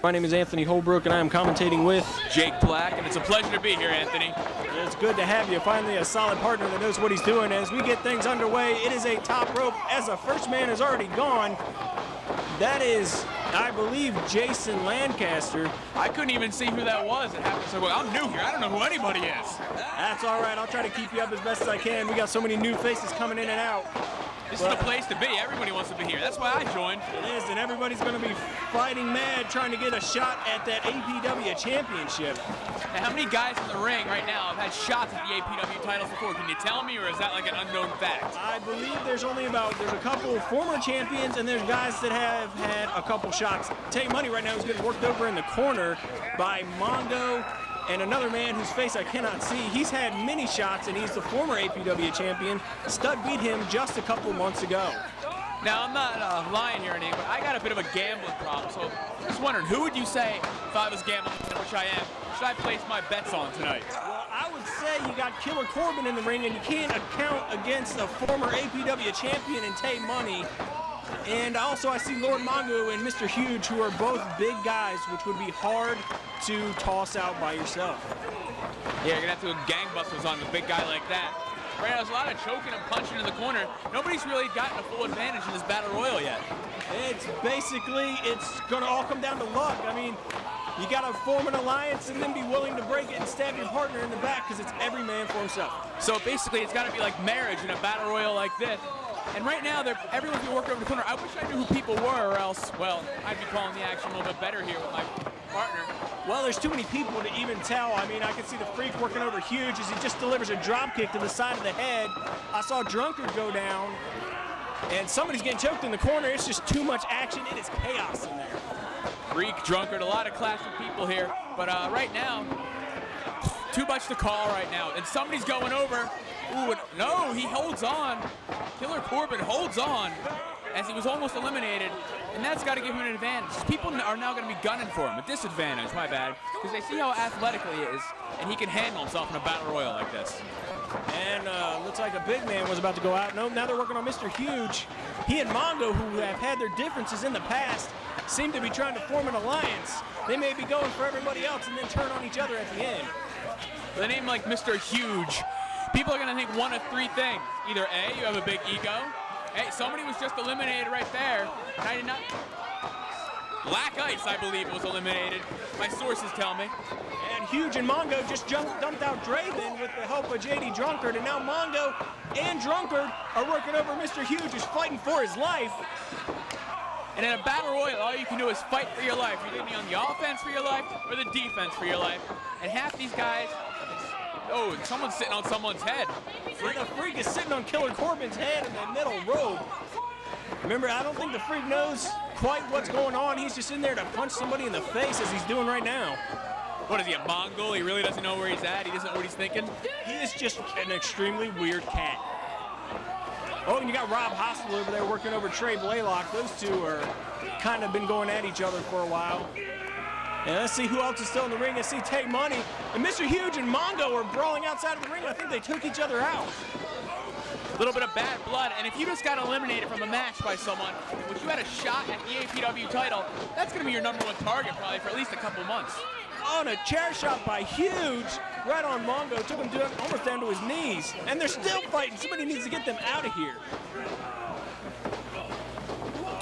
My name is Anthony Holbrook, and I am commentating with Jake Black, and it's a pleasure to be here, Anthony. It's good to have you. Finally, a solid partner that knows what he's doing. As we get things underway, it is a top rope as the first man is already gone. That is, I believe, Jason Lancaster. I couldn't even see who that was. It happened so well. I'm new here. I don't know who anybody is. That's all right. I'll try to keep you up as best as I can. We got so many new faces coming in and out. This is the place to be. Everybody wants to be here. That's why I joined. It is, and everybody's going to be fighting mad trying to get a shot at that APW championship. Now, how many guys in the ring right now have had shots at the APW titles before? Can you tell me, or is that like an unknown fact? I believe there's a couple former champions, and there's guys that have had a couple shots. Tay Money right now is getting worked over in the corner by Mongo and another man whose face I cannot see. He's had many shots, and he's the former APW champion. Stud beat him just a couple months ago. Now, I'm not lying here or anything, but I got a bit of a gambling problem. So I'm just wondering, who would you say, if I was gambling, which I am, should I place my bets on tonight? Well, I would say you got Killer Corbin in the ring, and you can't account against a former APW champion in Tay Money. And also I see Lord Mongo and Mr. Huge, who are both big guys, which would be hard to toss out by yourself. Yeah, you're going to have to go gangbusters on a big guy like that. Right now, there's a lot of choking and punching in the corner. Nobody's really gotten a full advantage in this Battle Royal yet. It's going to all come down to luck. I mean, you got to form an alliance and then be willing to break it and stab your partner in the back, because it's every man for himself. So basically, it's got to be like marriage in a Battle Royal like this. And right now, everyone's been working over the corner. I wish I knew who people were, or else, well, I'd be calling the action a little bit better here with my partner. Well, there's too many people to even tell. I mean, I can see the Freak working over Huge as he just delivers a drop kick to the side of the head. I saw Drunkard go down, and somebody's getting choked in the corner. It's just too much action. It is chaos in there. Freak, Drunkard, a lot of classic people here. But right now, too much to call right now. And somebody's going over. Ooh, no, he holds on. Killer Corbin holds on as he was almost eliminated, and that's got to give him an advantage. People are now going to be gunning for him. A disadvantage, my bad, because they see how athletic he is, and he can handle himself in a Battle Royal like this. And looks like a big man was about to go out. No, now they're working on Mr. Huge. He and Mongo, who have had their differences in the past, seem to be trying to form an alliance. They may be going for everybody else and then turn on each other at the end. With a name like Mr. Huge, people are going to think one of three things. Either A, you have a big ego. Hey, somebody was just eliminated right there. And I did not. Black Ice, I believe, was eliminated. My sources tell me. And Huge and Mongo just dumped out Draven with the help of JD Drunkard. And now Mongo and Drunkard are working over Mr. Huge, who's fighting for his life. And in a Battle Royal, all you can do is fight for your life. You're going to be on the offense for your life or the defense for your life. And half these guys, oh, someone's sitting on someone's head. The Freak is sitting on Killer Corbin's head in the middle robe. Remember, I don't think the Freak knows quite what's going on. He's just in there to punch somebody in the face as he's doing right now. What is he, a Mongol? He really doesn't know where he's at. He doesn't know what he's thinking. He is just an extremely weird cat. Oh, and you got Rob Hostel over there working over Trey Blaylock. Those two are kind of been going at each other for a while. And let's see who else is still in the ring. I see Tay Money and Mr. Huge and Mongo are brawling outside of the ring. I think they took each other out. A little bit of bad blood, and if you just got eliminated from a match by someone, which you had a shot at the APW title, that's going to be your #1 target probably for at least a couple months. On a chair shot by Huge, right on Mongo, took him almost down to his knees. And they're still fighting. Somebody needs to get them out of here.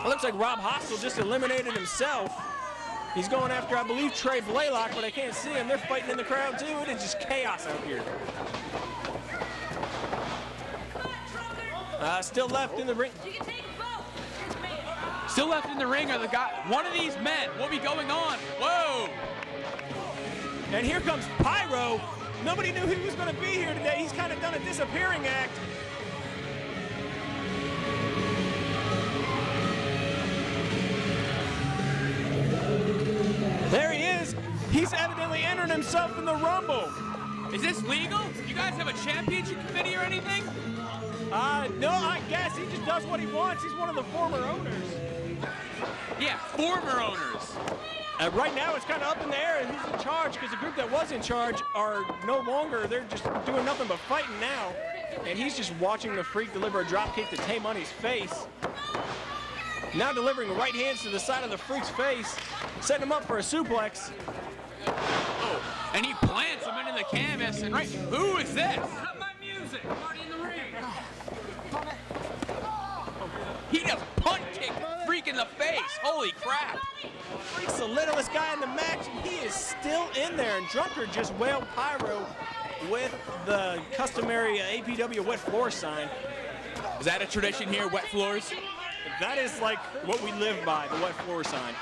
It looks like Rob Hostel just eliminated himself. He's going after, I believe, Trey Blaylock, but I can't see him. They're fighting in the crowd, too. It is just chaos out here. Still left in the ring. Still left in the ring are the guy. One of these men will be going on. Whoa! And here comes Pyro. Nobody knew he was going to be here today. He's kind of done a disappearing act. There he is. He's evidently entered himself in the Rumble. Is this legal? You guys have a championship committee or anything? No, I guess he just does what he wants. He's one of the former owners. Yeah, former owners. Right now, it's kind of up in the air, and who's in charge, because the group that was in charge are no longer. They're just doing nothing but fighting now. And he's just watching the Freak deliver a drop kick to Tay Money's face. Now delivering right hands to the side of the Freak's face. setting him up for a suplex. Oh, and he plants him into the canvas. And right, who is this? Cut my music. Party in the ring. He just punt kicked Freak in the face. Holy crap. Freak's the littlest guy in the match, and he is still in there. And Drunkard just wailed Pyro with the customary APW wet floor sign. Is that a tradition here, wet floors? That is like what we live by, the wet floor sign.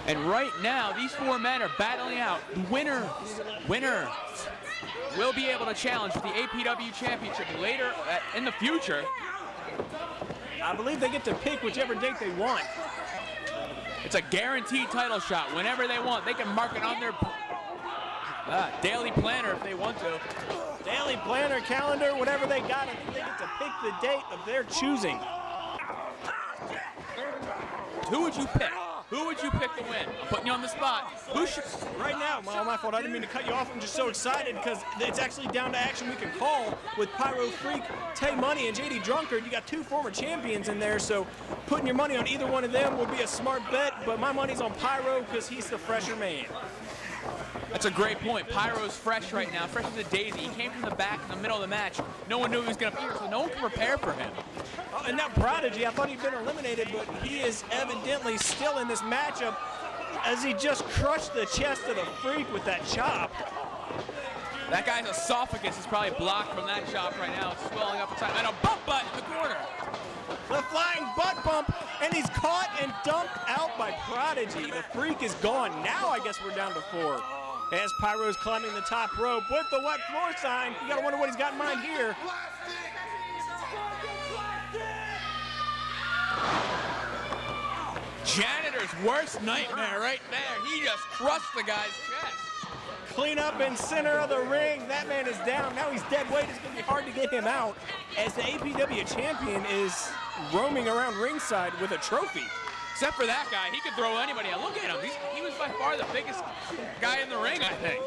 And right now, these four men are battling out. The winner will be able to challenge for the APW Championship later in the future. I believe they get to pick whichever date they want. It's a guaranteed title shot whenever they want. They can mark it on their daily planner if they want to. Daily planner, calendar, whatever they got, I think they get to pick the date of their choosing. Who would you pick? Who would you pick to win? I'm putting you on the spot. Who should? Right now, my fault. I didn't mean to cut you off. I'm just so excited because it's actually down to action we can call with Pyro Freak, Tay Money, and JD Drunkard. You got two former champions in there, so putting your money on either one of them will be a smart bet. But my money's on Pyro because he's the fresher man. That's a great point. Pyro's fresh right now, fresh as a daisy. He came from the back in the middle of the match. No one knew he was going to be here, so no one could prepare for him. Oh, and now Prodigy, I thought he'd been eliminated, but he is evidently still in this matchup as he just crushed the chest of the Freak with that chop. That guy's esophagus is probably blocked from that chop right now. It's swelling up inside. And a bump butt in the corner. The flying butt bump, and he's caught and dumped out by Prodigy. The Freak is gone. Now I guess we're down to 4. As Pyro's climbing the top rope with the wet floor sign. You gotta wonder what he's got in mind here. Janitor's worst nightmare right there. He just crushed the guy's chest. Clean up in center of the ring. That man is down. Now he's dead weight. It's gonna be hard to get him out as the APW champion is roaming around ringside with a trophy. Except for that guy, he could throw anybody out. Look at him. He was by far the biggest guy in the ring, I think.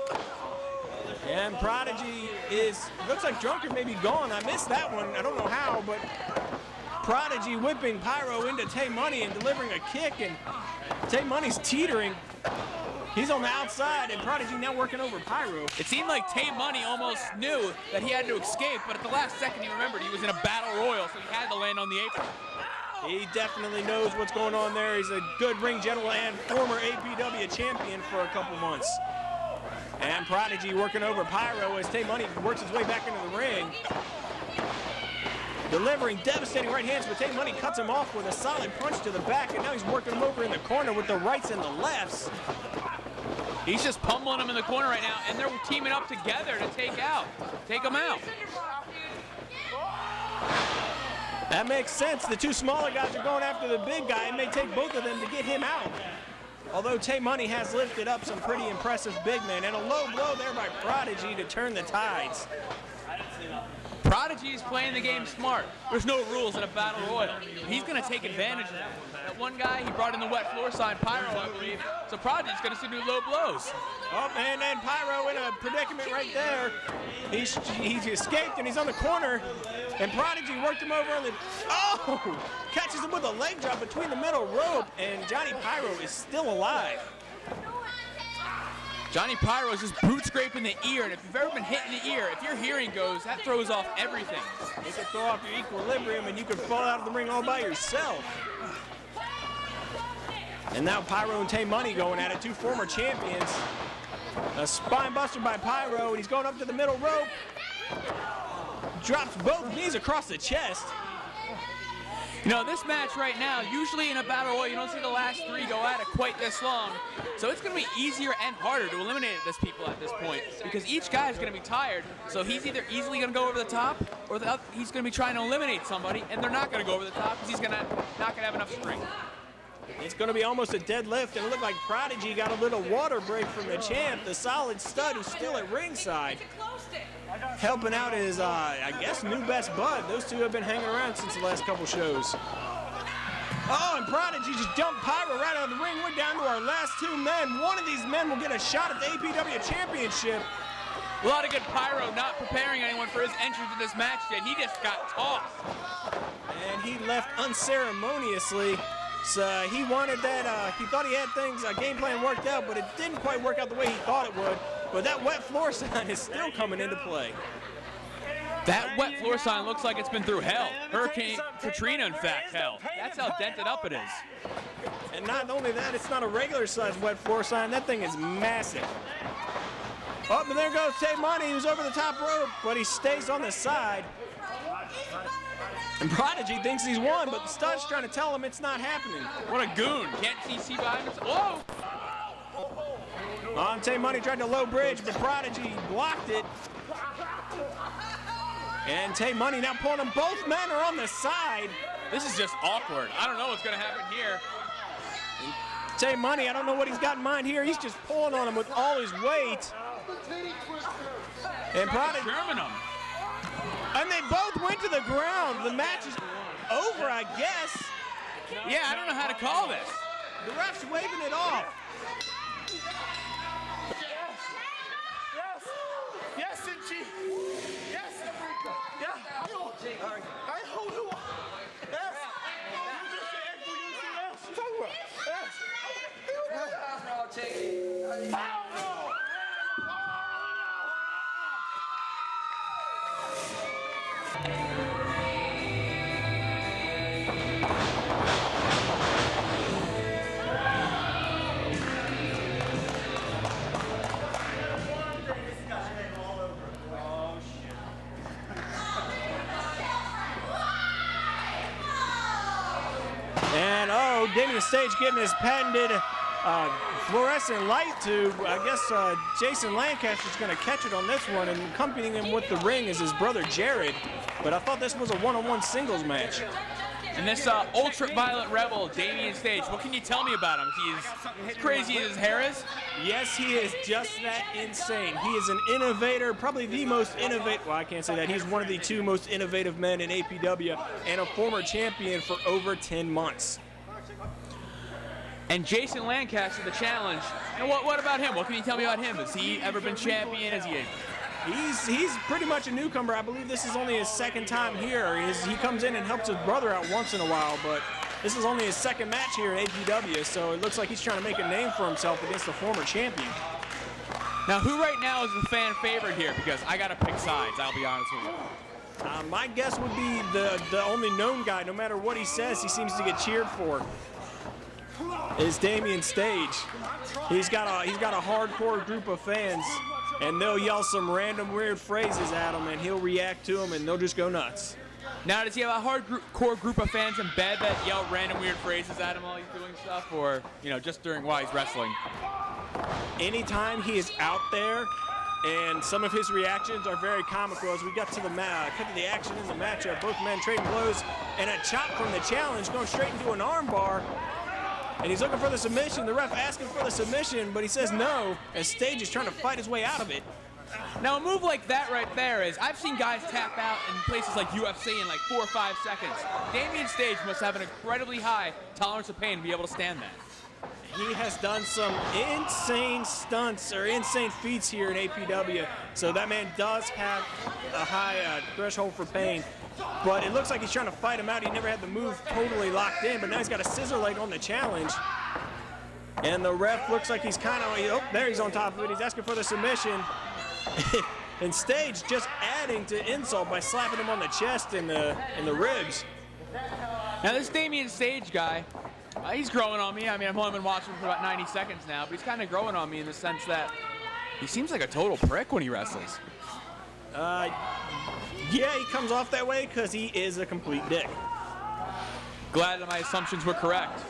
And Prodigy looks like Drunkard may be gone. I missed that one. I don't know how, but Prodigy whipping Pyro into Tay Money and delivering a kick, and Tay Money's teetering. He's on the outside, and Prodigy now working over Pyro. It seemed like Tay Money almost knew that he had to escape, but at the last second he remembered he was in a battle royal, so he had to land on the apron. He definitely knows what's going on there. He's a good ring general and former APW champion for a couple months. And Prodigy working over Pyro as Tay Money works his way back into the ring. Delivering devastating right hands, but Tay Money cuts him off with a solid punch to the back, and now he's working him over in the corner with the rights and the lefts. He's just pummeling him in the corner right now, and they're teaming up together to take him out. That makes sense. The two smaller guys are going after the big guy. It may take both of them to get him out. Although Tay Money has lifted up some pretty impressive big men, and a low blow there by Prodigy to turn the tides. Prodigy is playing the game smart. There's no rules in a battle royal. He's going to take advantage of that. That one guy, he brought in the wet floor sign, Pyro, I believe. So Prodigy's going to see new low blows. Oh, and then Pyro in a predicament right there. He's escaped, and he's on the corner. And Prodigy worked him over on the... Oh! Catches him with a leg drop between the middle rope, and Johnny Pyro is still alive. Johnny Pyro is just boot scraping the ear, and if you've ever been hit in the ear, if your hearing goes, that throws off everything. You can throw off your equilibrium, and you can fall out of the ring all by yourself. And now Pyro and Tay Money going at it, two former champions. A spine buster by Pyro, and he's going up to the middle rope. Drops both knees across the chest. You know, this match right now, usually in a battle royal, you don't see the last three go at it quite this long. So it's going to be easier and harder to eliminate these people at this point because each guy is going to be tired. So he's either easily going to go over the top or he's going to be trying to eliminate somebody, and they're not going to go over the top because he's not going to have enough strength. It's going to be almost a deadlift, and it looked like Prodigy got a little water break from the champ, the solid stud who's still at ringside. Helping out his, I guess, new best bud. Those two have been hanging around since the last couple shows. Oh, and Prodigy just jumped Pyro right out of the ring. We're down to our last two men. One of these men will get a shot at the APW Championship. A lot of good Pyro not preparing anyone for his entrance in this match yet. He just got tossed. And he left unceremoniously. So he wanted that, he thought he had things, game plan worked out, but it didn't quite work out the way he thought it would. But that wet floor sign is still coming into play. That wet floor sign looks like it's been through hell. Hurricane Katrina, in fact, hell. That's how dented up it is. And not only that, it's not a regular size wet floor sign. That thing is massive. Oh, and there goes Tay Money, who's over the top rope, but he stays on the side. And Prodigy thinks he's won, but the stud's trying to tell him it's not happening. What a goon. Can't he see behind us? Whoa! Tay Money tried to low bridge, but Prodigy blocked it. And Tay Money now pulling him. Both men are on the side. This is just awkward. I don't know what's going to happen here. Tay Money, I don't know what he's got in mind here. He's just pulling on him with all his weight. And Prodigy. German him. And they both went to the ground. The match is over, I guess. Yeah, I don't know how to call this. The ref's waving it off. Yes, Cinchi. Yes, Africa. Yeah. I hold you. Yes. I'll take it. And oh, Damien Stage getting his patented fluorescent light tube. I guess Jason Lancaster's going to catch it on this one, and accompanying him with the ring is his brother Jared. But I thought this was a one-on-one singles match. And this ultraviolet rebel, Damien Stage, what can you tell me about him? He's as crazy as his hair is? Yes, he is just that insane. He is an innovator, probably the most innovative, well, I can't say that. He's one of the two most innovative men in APW and a former champion for over 10 months. And Jason Lancaster, the challenge. And what about him? What can you tell me about him? Has he ever been champion? Has he? He's pretty much a newcomer. I believe this is only his second time here. He comes in and helps his brother out once in a while, but this is only his second match here at APW, so it looks like he's trying to make a name for himself against the former champion. Now, who right now is the fan favorite here? Because I got to pick sides, I'll be honest with you. My guess would be the only known guy. No matter what he says, he seems to get cheered for. Is Damien Stage. He's got a hardcore group of fans, and they'll yell some random weird phrases at him, and he'll react to them, and they'll just go nuts. Now, does he have a hardcore group of fans in bed that yell random weird phrases at him while he's doing stuff, or just while he's wrestling? Anytime he is out there, and some of his reactions are very comical. As we got to cut to the action in the matchup, both men trading blows, and a chop from the challenge going straight into an armbar. And he's looking for the submission. The ref asking for the submission, but he says no, as Stage is trying to fight his way out of it. Now, a move like that right there is, I've seen guys tap out in places like UFC in like 4 or 5 seconds. Damien Stage must have an incredibly high tolerance of pain to be able to stand that. He has done some insane stunts or insane feats here in APW, so that man does have a high threshold for pain. But it looks like he's trying to fight him out. He never had the move totally locked in, but now he's got a scissor leg on the challenge. And the ref looks like he's kind of, oh, there he's on top of it. He's asking for the submission. And Stage just adding to insult by slapping him on the chest and the ribs. Now this Damien Stage guy, he's growing on me. I mean, I've only been watching him for about 90 seconds now, but he's kind of growing on me in the sense that he seems like a total prick when he wrestles. Yeah, he comes off that way because he is a complete dick. Glad that my assumptions were correct.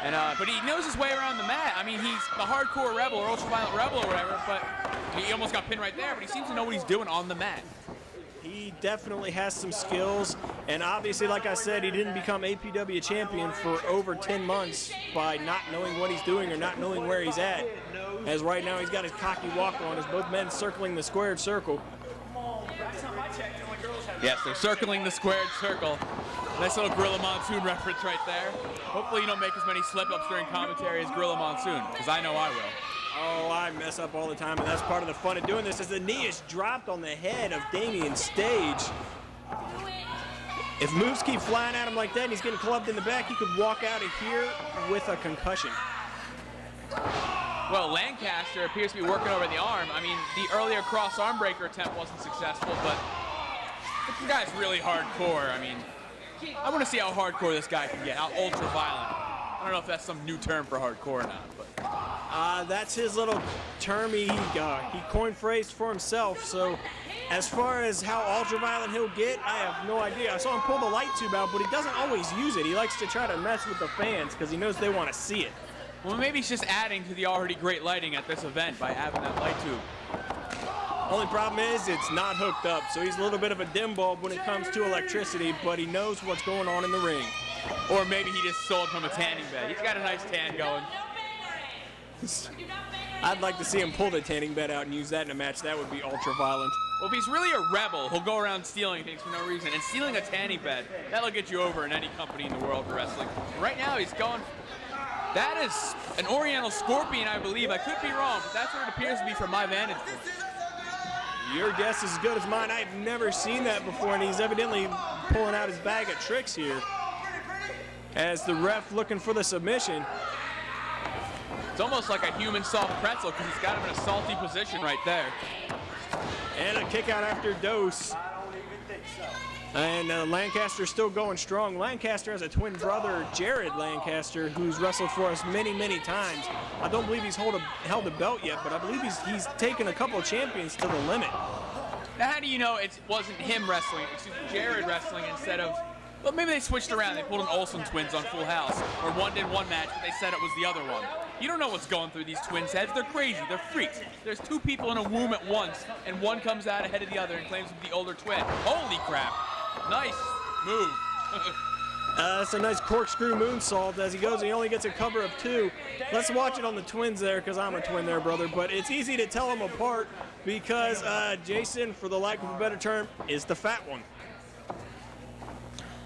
And but he knows his way around the mat. I mean, he's the hardcore rebel or ultraviolet rebel or whatever, but he almost got pinned right there, but he seems to know what he's doing on the mat. He definitely has some skills, and obviously, like I said, he didn't become APW champion for over 10 months by not knowing what he's doing or not knowing where he's at. As right now, he's got his cocky walk on as both men circling the squared circle. Yes, they're circling the squared circle. Nice little Gorilla Monsoon reference right there. Hopefully you don't make as many slip-ups during commentary as Gorilla Monsoon, because I know I will. Oh, I mess up all the time, and that's part of the fun of doing this, as the knee is dropped on the head of Damien Stage. If moves keep flying at him like that and he's getting clubbed in the back, he could walk out of here with a concussion. Well, Lancaster appears to be working over the arm. I mean, the earlier cross arm breaker attempt wasn't successful, but this guy's really hardcore. I mean, I want to see how hardcore this guy can get, how ultra violent. I don't know if that's some new term for hardcore or not, but. That's his little term he coined phrase for himself. So as far as how ultra violent he'll get, I have no idea. I saw him pull the light tube out, but he doesn't always use it. He likes to try to mess with the fans because he knows they want to see it. Well, maybe he's just adding to the already great lighting at this event by having that light tube. Only problem is it's not hooked up, so he's a little bit of a dim bulb when it comes to electricity, but he knows what's going on in the ring. Or maybe he just sold from a tanning bed. He's got a nice tan going. I'd like to see him pull the tanning bed out and use that in a match. That would be ultra violent. Well, if he's really a rebel, he'll go around stealing things for no reason. And stealing a tanning bed, that'll get you over in any company in the world for wrestling. Right now, he's going. That is an Oriental Scorpion, I believe. I could be wrong, but that's what it appears to be from my vantage point. Your guess is as good as mine. I've never seen that before, and he's evidently pulling out his bag of tricks here. As the ref looking for the submission. It's almost like a human soft pretzel because he's got him in a salty position right there. And a kick out after dose. And Lancaster's still going strong. Lancaster has a twin brother, Jared Lancaster, who's wrestled for us many, many times. I don't believe he's held a belt yet, but I believe he's taken a couple of champions to the limit. Now, how do you know it wasn't him wrestling, Jared wrestling instead of, well, maybe they switched around. They pulled an Olsen twins on Full House, where one did one match, but they said it was the other one. You don't know what's going through these twins' heads. They're crazy. They're freaks. There's two people in a womb at once, and one comes out ahead of the other and claims to be the older twin. Holy crap. Nice move. That's a nice corkscrew moonsault as he goes. He only gets a cover of 2. Let's watch it on the twins there, because I'm a twin there, brother. But it's easy to tell them apart because Jason, for the lack of a better term, is the fat one.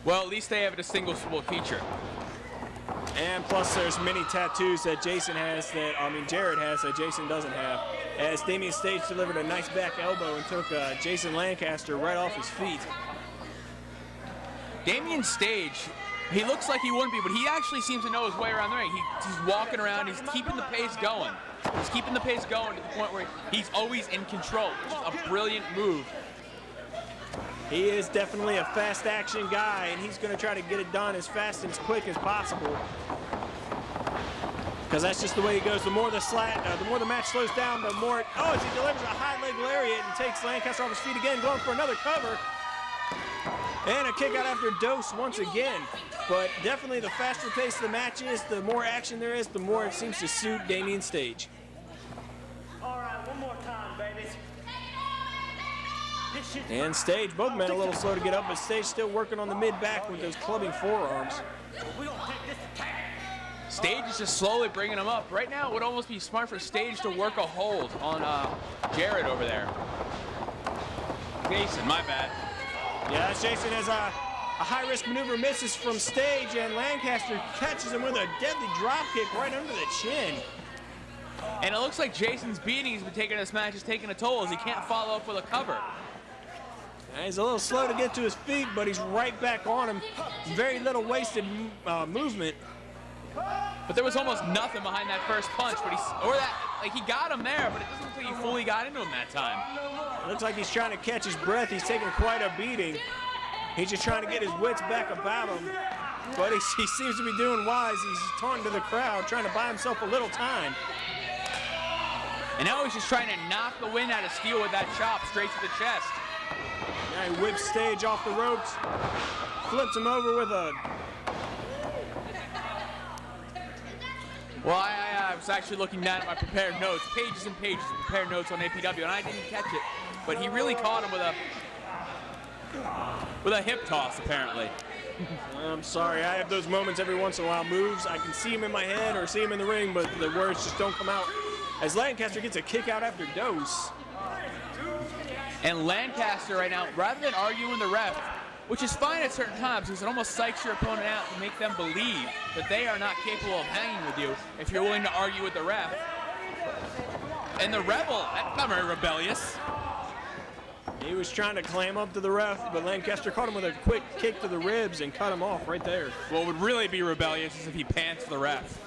Well, at least they have a distinguishable feature. And plus there's many tattoos that Jared has that Jason doesn't have. As Damien Stage delivered a nice back elbow and took Jason Lancaster right off his feet. Damien Stage, he looks like he wouldn't be, but he actually seems to know his way around the ring. He's walking around, he's keeping the pace going. He's keeping the pace going to the point where he's always in control, which is a brilliant move. He is definitely a fast action guy, and he's going to try to get it done as fast and as quick as possible. Because that's just the way he goes. The more the match slows down, the more as he delivers a high leg lariat and takes Lancaster off his feet again, going for another cover. And a kick out after dose once again. But definitely the faster pace the match is, the more action there is, the more it seems to suit Damien Stage. All right, one more time, baby. And Stage, both men a little slow to get up, but Stage still working on the mid-back with those clubbing forearms. Stage is just slowly bringing him up. Right now, it would almost be smart for Stage to work a hold on Jared over there. Jason, my bad. Yeah, Jason has a high-risk maneuver, misses from Stage, and Lancaster catches him with a deadly drop kick right under the chin. And it looks like Jason's beating he's been taking in this match is taking a toll as he can't follow up with a cover. And he's a little slow to get to his feet, but he's right back on him. Very little wasted movement. But there was almost nothing behind that first punch, but he got him there, but it doesn't look like he fully got into him that time. It looks like he's trying to catch his breath. He's taking quite a beating. He's just trying to get his wits back about him. But he seems to be doing wise. He's taunting to the crowd, trying to buy himself a little time. And now he's just trying to knock the wind out of steel with that chop straight to the chest. Now he whips Stage off the ropes, flips him over with a... Well, I was actually looking down at my prepared notes, pages and pages of prepared notes on APW, and I didn't catch it. But he really caught him with a hip toss, apparently. I'm sorry, I have those moments every once in a while. Moves, I can see him in my head or see him in the ring, but the words just don't come out. As Lancaster gets a kick out after dose. And Lancaster right now, rather than arguing the ref, which is fine at certain times because it almost psychs your opponent out to make them believe that they are not capable of hanging with you if you're willing to argue with the ref. And the Rebel, that's not very rebellious. He was trying to clam up to the ref, but Lancaster caught him with a quick kick to the ribs and cut him off right there. What would really be rebellious is if he pants the ref.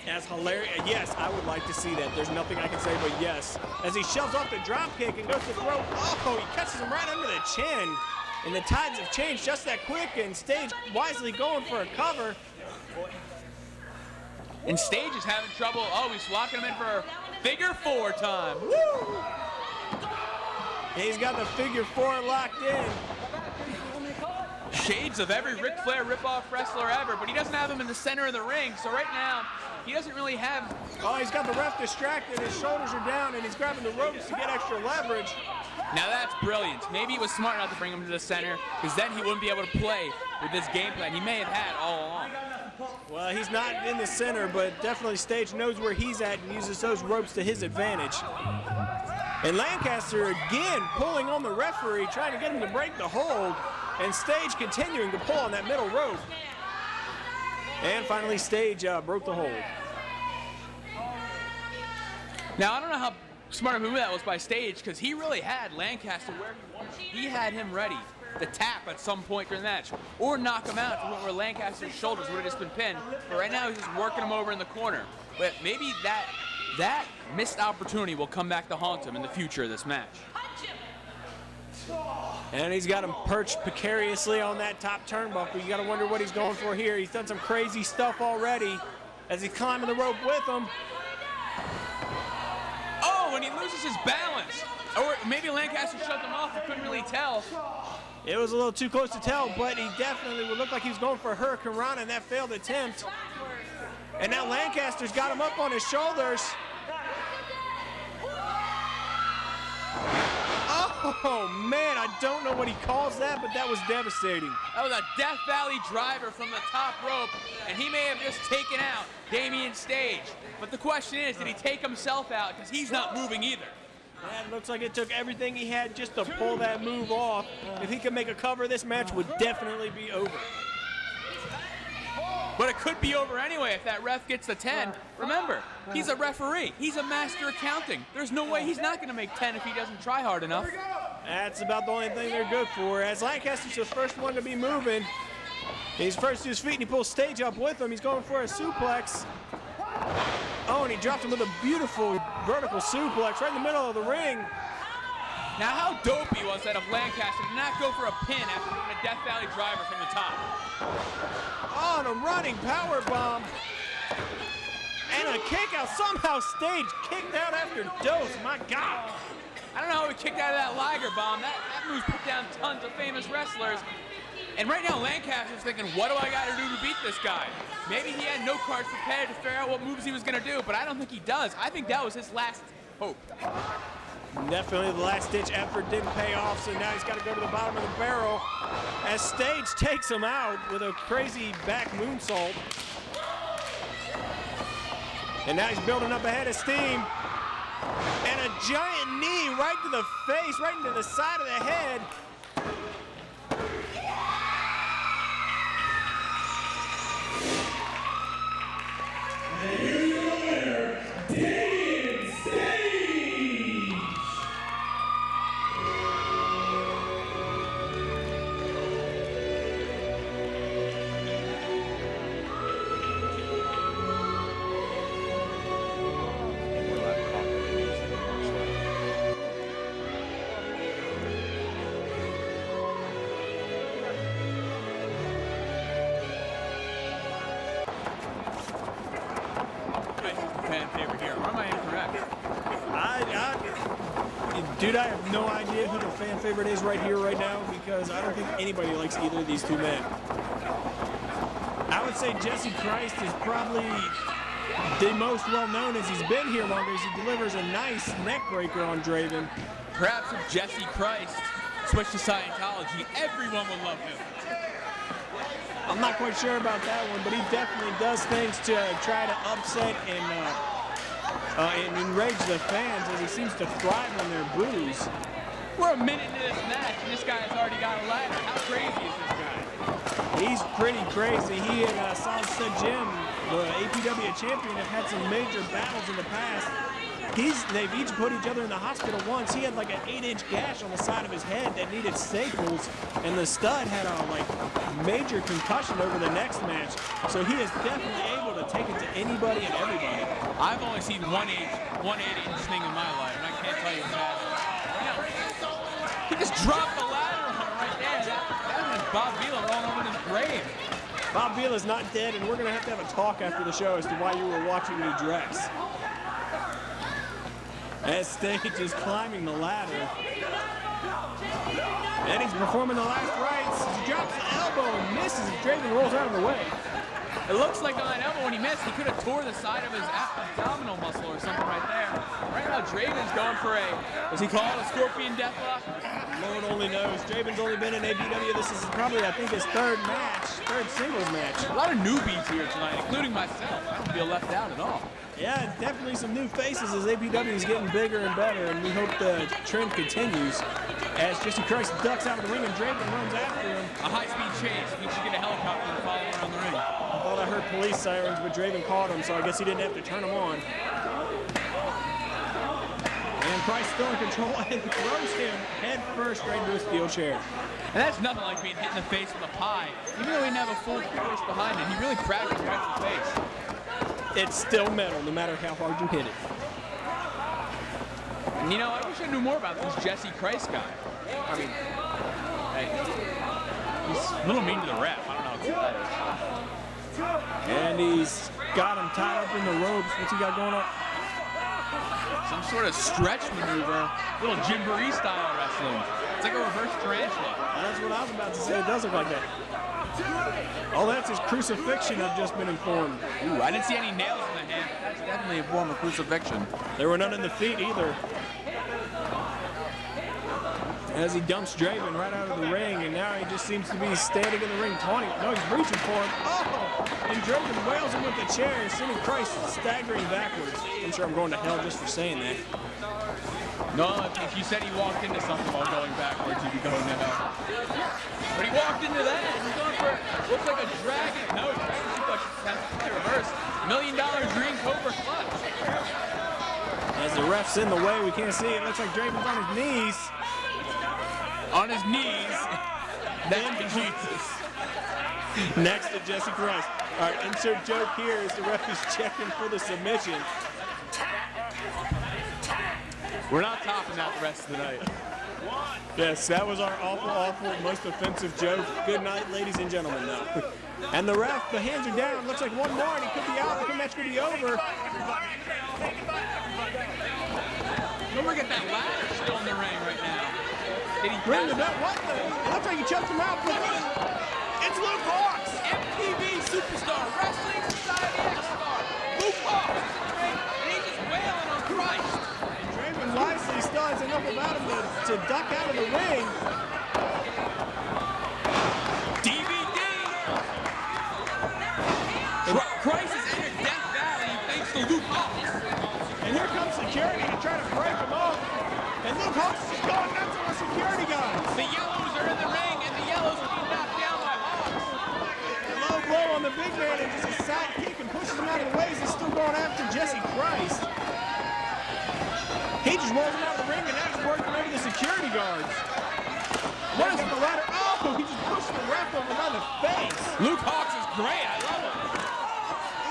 That's hilarious. Yes, I would like to see that. There's nothing I can say but yes. As he shoves off the drop kick and goes to throw. Oh, he catches him right under the chin. And the tides have changed just that quick, and Stage wisely going for a cover. And Stage is having trouble. Oh, he's locking him in for figure 4 time. Woo! He's got the figure 4 locked in. Shades of every Ric Flair ripoff wrestler ever, but he doesn't have him in the center of the ring, so right now, he doesn't really have... Oh, he's got the ref distracted, his shoulders are down, and he's grabbing the ropes to get extra leverage. Now that's brilliant. Maybe he was smart not to bring him to the center, because then he wouldn't be able to play with this game plan he may have had all along. Well, he's not in the center, but definitely Stage knows where he's at and uses those ropes to his advantage. And Lancaster again pulling on the referee, trying to get him to break the hold, and Stage continuing to pull on that middle rope. And finally, Stage broke the hold. Now, I don't know how smart a move that was by Stage, because he really had Lancaster where he wanted. He had him ready to tap at some point during the match, or knock him out to the point where Lancaster's shoulders would have just been pinned. But right now, he's just working him over in the corner. But maybe that missed opportunity will come back to haunt him in the future of this match. And he's got him perched precariously on that top turnbuckle. You got to wonder what he's going for here. He's done some crazy stuff already as he's climbing the rope with him. Oh, and he loses his balance. Or maybe Lancaster shut them off. I couldn't really tell. It was a little too close to tell, but he definitely would look like he was going for a Hurricane Rana in that failed attempt. And now Lancaster's got him up on his shoulders. Oh, man, I don't know what he calls that, but that was devastating. That was a Death Valley driver from the top rope, and he may have just taken out Damian Stage. But the question is, did he take himself out? Because he's not moving either. Yeah, it looks like it took everything he had just to pull that move off. If he could make a cover, this match would definitely be over. But it could be over anyway if that ref gets the 10. Remember, he's a referee. He's a master accounting. There's no way he's not going to make 10 if he doesn't try hard enough. That's about the only thing they're good for. As Lancaster's the first one to be moving. He's first to his feet and he pulls Stage up with him. He's going for a suplex. Oh, and he dropped him with a beautiful vertical suplex right in the middle of the ring. Now, how dope he was that of Lancaster did not go for a pin after doing a Death Valley driver from the top. Oh, and a running power bomb. And a kick out. Somehow Stage kicked out after dose. My God. I don't know how he kicked out of that Liger bomb. That move's put down tons of famous wrestlers. And right now, Lancaster's thinking, what do I got to do to beat this guy? Maybe he had no cards prepared to figure out what moves he was going to do, but I don't think he does. I think that was his last hope. Definitely the last-ditch effort didn't pay off, so now he's got to go to the bottom of the barrel as Stage takes him out with a crazy back moonsault. And now he's building up a head of steam. And a giant knee right to the face, right into the side of the head. And here's your winner, Damian Stage. Fan favorite here. Or am I incorrect? Dude, I have no idea who the fan favorite is right here, right now, because I don't think anybody likes either of these two men. I would say Jesse Christ is probably the most well-known as he's been here longer, as he delivers a nice neck breaker on Draven. Perhaps if Jesse Christ switched to Scientology, everyone would love him. I'm not quite sure about that one, but he definitely does things to try to upset and enrage the fans, as he seems to thrive on their boos. We're a minute into this match, and this guy's already got a ladder. How crazy is this guy? He's pretty crazy. He and Solid Stud Jim, the APW champion, have had some major battles in the past. They've each put each other in the hospital once. He had like an 8-inch gash on the side of his head that needed staples, and the stud had a major concussion over the next match. So he is definitely able to take it to anybody and everybody. I've only seen one 8-inch thing in my life, and I can't tell you that. He just dropped the ladder on him right there. That was Bob Vila rolling over in his grave. Bob Vila's not dead, and we're going to have a talk after the show as to why you were watching me dress. As Stage is climbing the ladder. And he's performing the last rites. He drops the elbow and misses as Draven rolls out of the way. It looks like on that elbow when he missed, he could have tore the side of his abdominal muscle or something right there. Right now, Draven's going for does he call it a scorpion deathlock? Lord only knows. Draven's only been in APW. This is probably, I think, his third singles match. A lot of newbies here tonight, including myself. I don't feel left out at all. Yeah, definitely some new faces as APW is getting bigger and better, and we hope the trend continues. As Jesse Christ ducks out of the ring and Draven runs after him. A high-speed chase. We should get a helicopter and follow around the ring. I thought I heard police sirens, but Draven caught him, so I guess he didn't have to turn them on. And Christ still in control and throws him head first right into a steel chair. And that's nothing like being hit in the face with a pie. Even though he didn't have a full force behind it, he really cracked him right in the face. It's still metal, no matter how hard you hit it. And you know, I wish I knew more about this Jesse Christ guy. I mean, hey, he's a little mean to the ref. I don't know who that is. And he's got him tied up in the ropes. What's he got going on? Some sort of stretch maneuver, little Gymboree style wrestling. It's like a reverse tarantula. That's what I was about to say. It does look like that. Oh, that's his crucifixion, I've just been informed. Ooh, I didn't see any nails in the hand. That's definitely a form of crucifixion. There were none in the feet either. As he dumps Draven right out of the ring, and now he just seems to be standing in the ring taunting. No, he's reaching for him. Oh! And Draven wails him with the chair, sending Christ staggering backwards. I'm sure I'm going to hell just for saying that. No, if you said he walked into something while going backwards, you'd be going to hell. But he walked into that, and he's going for, looks like a dragon. No, dragon suplex, that's reverse. $1 million green cobra clutch. As the ref's in the way, we can't see it. Looks like Draven's on his knees. On his knees. Next to Jesus. Next to Jesse Christ. All right, insert joke here as the ref is checking for the submission. We're not topping that the rest of the night. Yes, that was our awful, most offensive joke. Good night, ladies and gentlemen, though. And the ref, the hands are down. Looks like one more, and he could be out. The match could be over. Don't forget that ladder still in the ring right now. Did he Ring the bell? What the? It looks like he choked him out. But it's Luke Hawx. MTV Superstar, Wrestling Society X-Star. Luke Hawx is in the ring, and he's just wailing on Christ. Draven wisely still has enough about him to duck out of the ring. DVD. Christ has entered Death Valley thanks to Luke Hawx. And here comes security to try to break him off. And Luke Hawx is just going nuts on the security guys. The yellows are in the ring, and the yellows are being knocked down by Hawx. Low blow on the big man, and just a side kick and pushes him out of the way. He's still going after Jesse Christ. He just rolls him out of the ring, and now he's working over the security guards. What is the ladder? Oh, he just pushed the ref over by the face. Luke Hawx is great. I love him.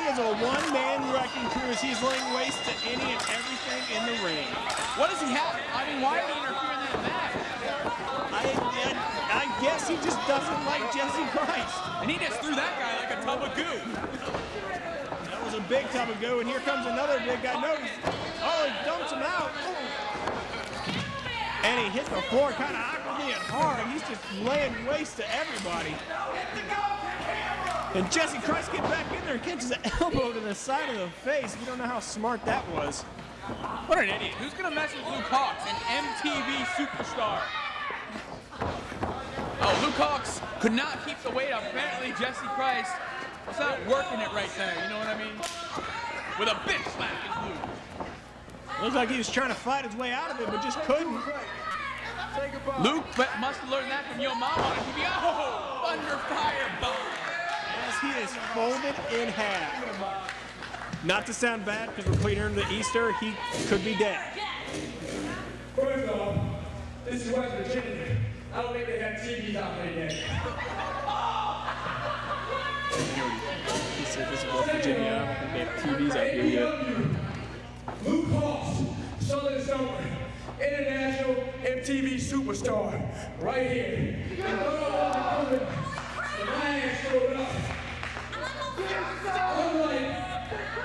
He is a one-man wrecking crew as he's laying waste to any and everything in the ring. What does he have? I mean, why did he interfere in that match? I guess he just doesn't like Jesse Christ. And he just threw that guy like a tub of goo. That was a big tub of goo, and here comes another big guy. Notice, oh, he dumps him out. And he hit the floor kind of awkwardly and hard. He's just laying waste to everybody. And Jesse Christ gets back in there and catches an elbow to the side of the face. We don't know how smart that was. What an idiot. Who's going to mess with Luke Hawx, an MTV superstar? Oh, Luke Hawx could not keep the weight up. Apparently, Jesse Christ was not working it right there. You know what I mean? With a big slap in Luke. Looks like he was trying to fight his way out of it, but just couldn't. Luke must have learned that from your mom on TV. Oh, under fire bomb. As he is folded in half. Not to sound bad, because we're cleaner into Easter, he could be dead. First off, this is West Virginia. I don't think they have TVs out there yet. He said this is West Virginia. I don't think they have TVs out here yet. APW, Luke Hoss, Southern Summer, international MTV superstar, right here. And my ass showed up.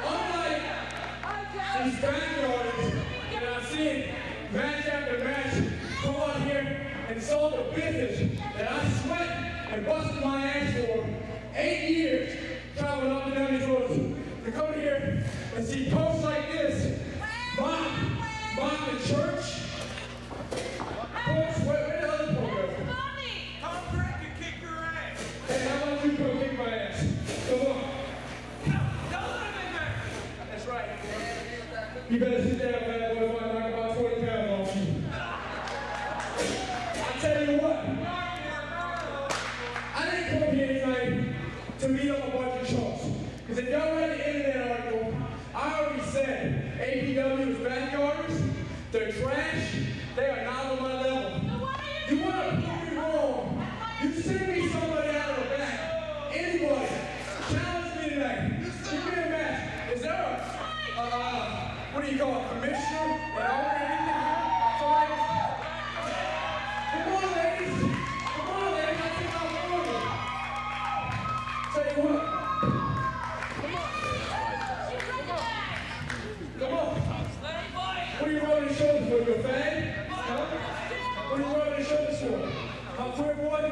Unlike these backyards that I've seen match after match come out here and sold a business that I sweat and busted my ass for 8 years, traveling up and down these roads to come here and see posts like this, mock the church. Folks, where the other post go? Tom Cruise can kick your ass. Hey, how about you come kick my ass? Come on. Don't let him in there. That's right. You better sit down, bad boy, if I knock about 20 pounds off you. I tell you what, I didn't come here tonight to meet up a bunch of chumps. Because if y'all read the internet article, I already said APW is backyarders, they're trash, they are not on my level. You want to prove me wrong, you send me somebody out of the back, anybody, challenge me tonight, give me a match. Is there what do you call it, commissioner and owner anything here? Somebody? Come on, ladies. Come on, ladies. I think I'm for you. Tell you what. Come on. What are you rubbing your shoulders for? You a fag? Huh? What are you rubbing your shoulders for? Huh, queer boy?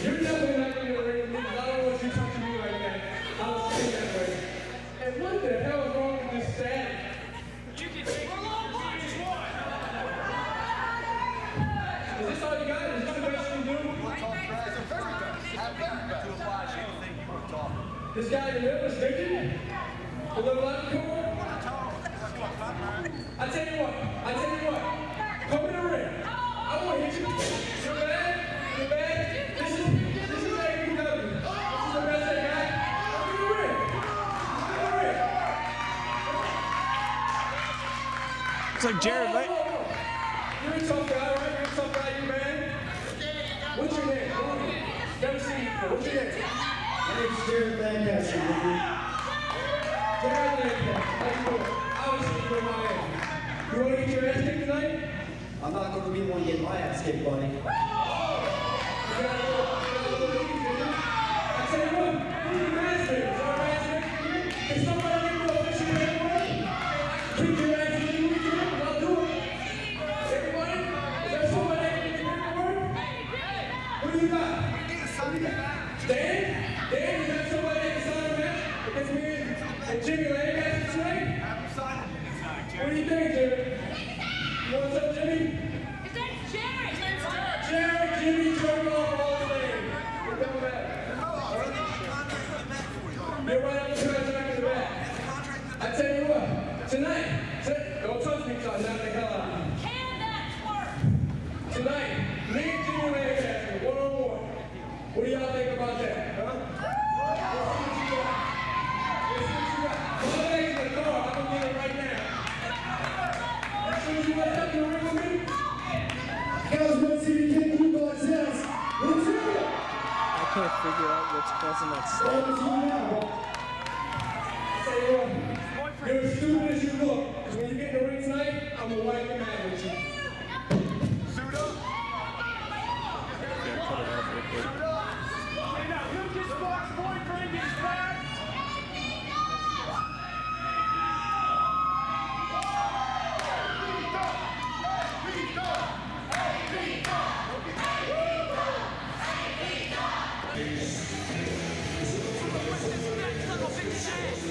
You're definitely not going to get a ring with me because I don't want you touching me like that. I don't see that way. And what the hell is wrong with this static? You can take it if you want. Is this all you got? Is this the best you can do? This guy in the middle is drinking? The little leprechaun? I tell you what. Come in the ring. I want to hit you. You're bad? You're bad? This is APW. This is the best they got. Come in the ring. Come in the ring. It's like Jared Lake. You're a tough guy, right? You're a tough guy, you man. What's your name? Never seen you before. What's your name? My name's Jared Lancaster, baby. Jared Lancaster. How you doing? Obviously, you're my age. You want to get your ass kicked tonight? I'm not going to be the one getting my ass kicked, buddy. You got a little easy, didn't you? I tell you what, who's the matchmaker? Is our matchmaker? Can somebody give me a picture of that? Kick your ass if you need to, and I'll do it. Everybody? Is there somebody that can give me a word? What do you got? Dan? Dan, is there somebody that can sign a match against me and Jimmy Lancaster tonight? What do you think, Jimmy? You want what's up, Jimmy? Jared, Jimmy, Jerkoff, Hall of Fame. It don't matter. You're right on the contract in the back. I tell you what, tonight, don't touch me, because I'll knock the hell out of you. Tonight, me and Jimmy Lancaster, one-on-one. What do y'all think about that, huh? Let's see what you got. My leg's in the car, I can get it right now. You sure you want to have the ring with me? Guys, let's see if you can keep on this. Let's do it. I can't figure out what's causing that static. Let's do it now. Tell you what, you're as stupid as you look. Because when you get in the ring tonight, I'm going to wipe your man with you. Suit up. Yeah, cut it off real quick. Hey, now, Lucas Mark's boyfriend is back.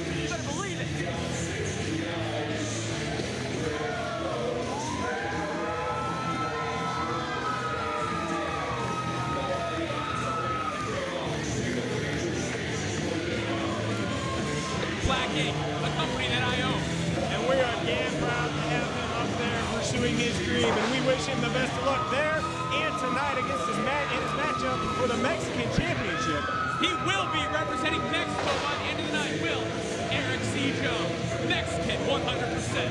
You better believe it. pursuing his dream, and we wish him the best of luck there and tonight against his matchup for the Mexican Championship. He will be representing Mexico by the end of the night, will Eric C. Jones, Mexican 100%.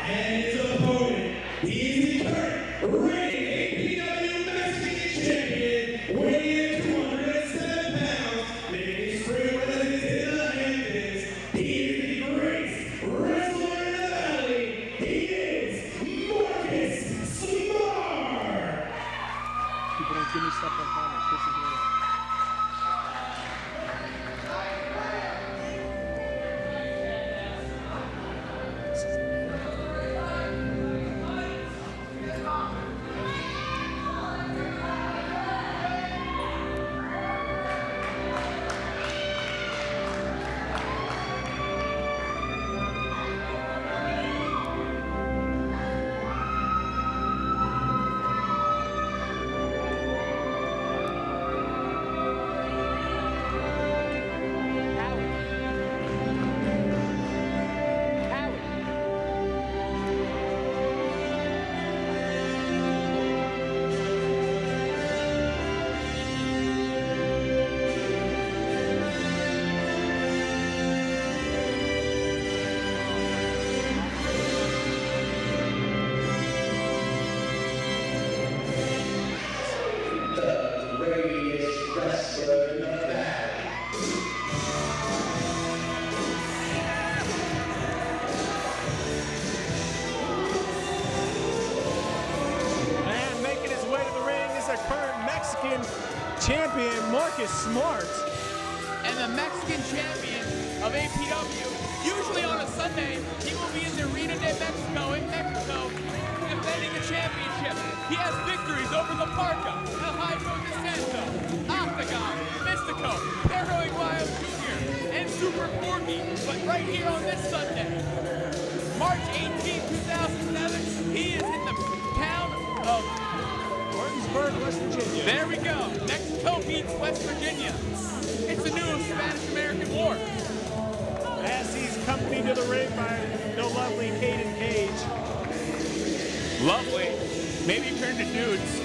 And his opponent, he is the current reigning APW Mexican Champion, weighing in 207 pounds, making history with his hands. He is the greatest wrestler in the valley. He is Marcus Smart. People don't give me stuff like that. It pisses me off. The greatest wrestler in the valley. And making his way to the ring is the current Mexican champion, Marcus Smart. And the Mexican champion of APW, usually on a Sunday, he will be in the Arena de Mexico in Mexico, defending the championship. He has victories over La Parca, El Hydro de Santo, Octagon, Mystico, Heroic Wild Jr., and Super Corgi. But right here on this Sunday, March 18, 2007, he is in the town of Martinsburg, West Virginia. There we go. Mexico beats West Virginia. It's the new Spanish-American War. As he's accompanied to the ring by no lovely Caden Cage. Lovely. Maybe he turned to dudes.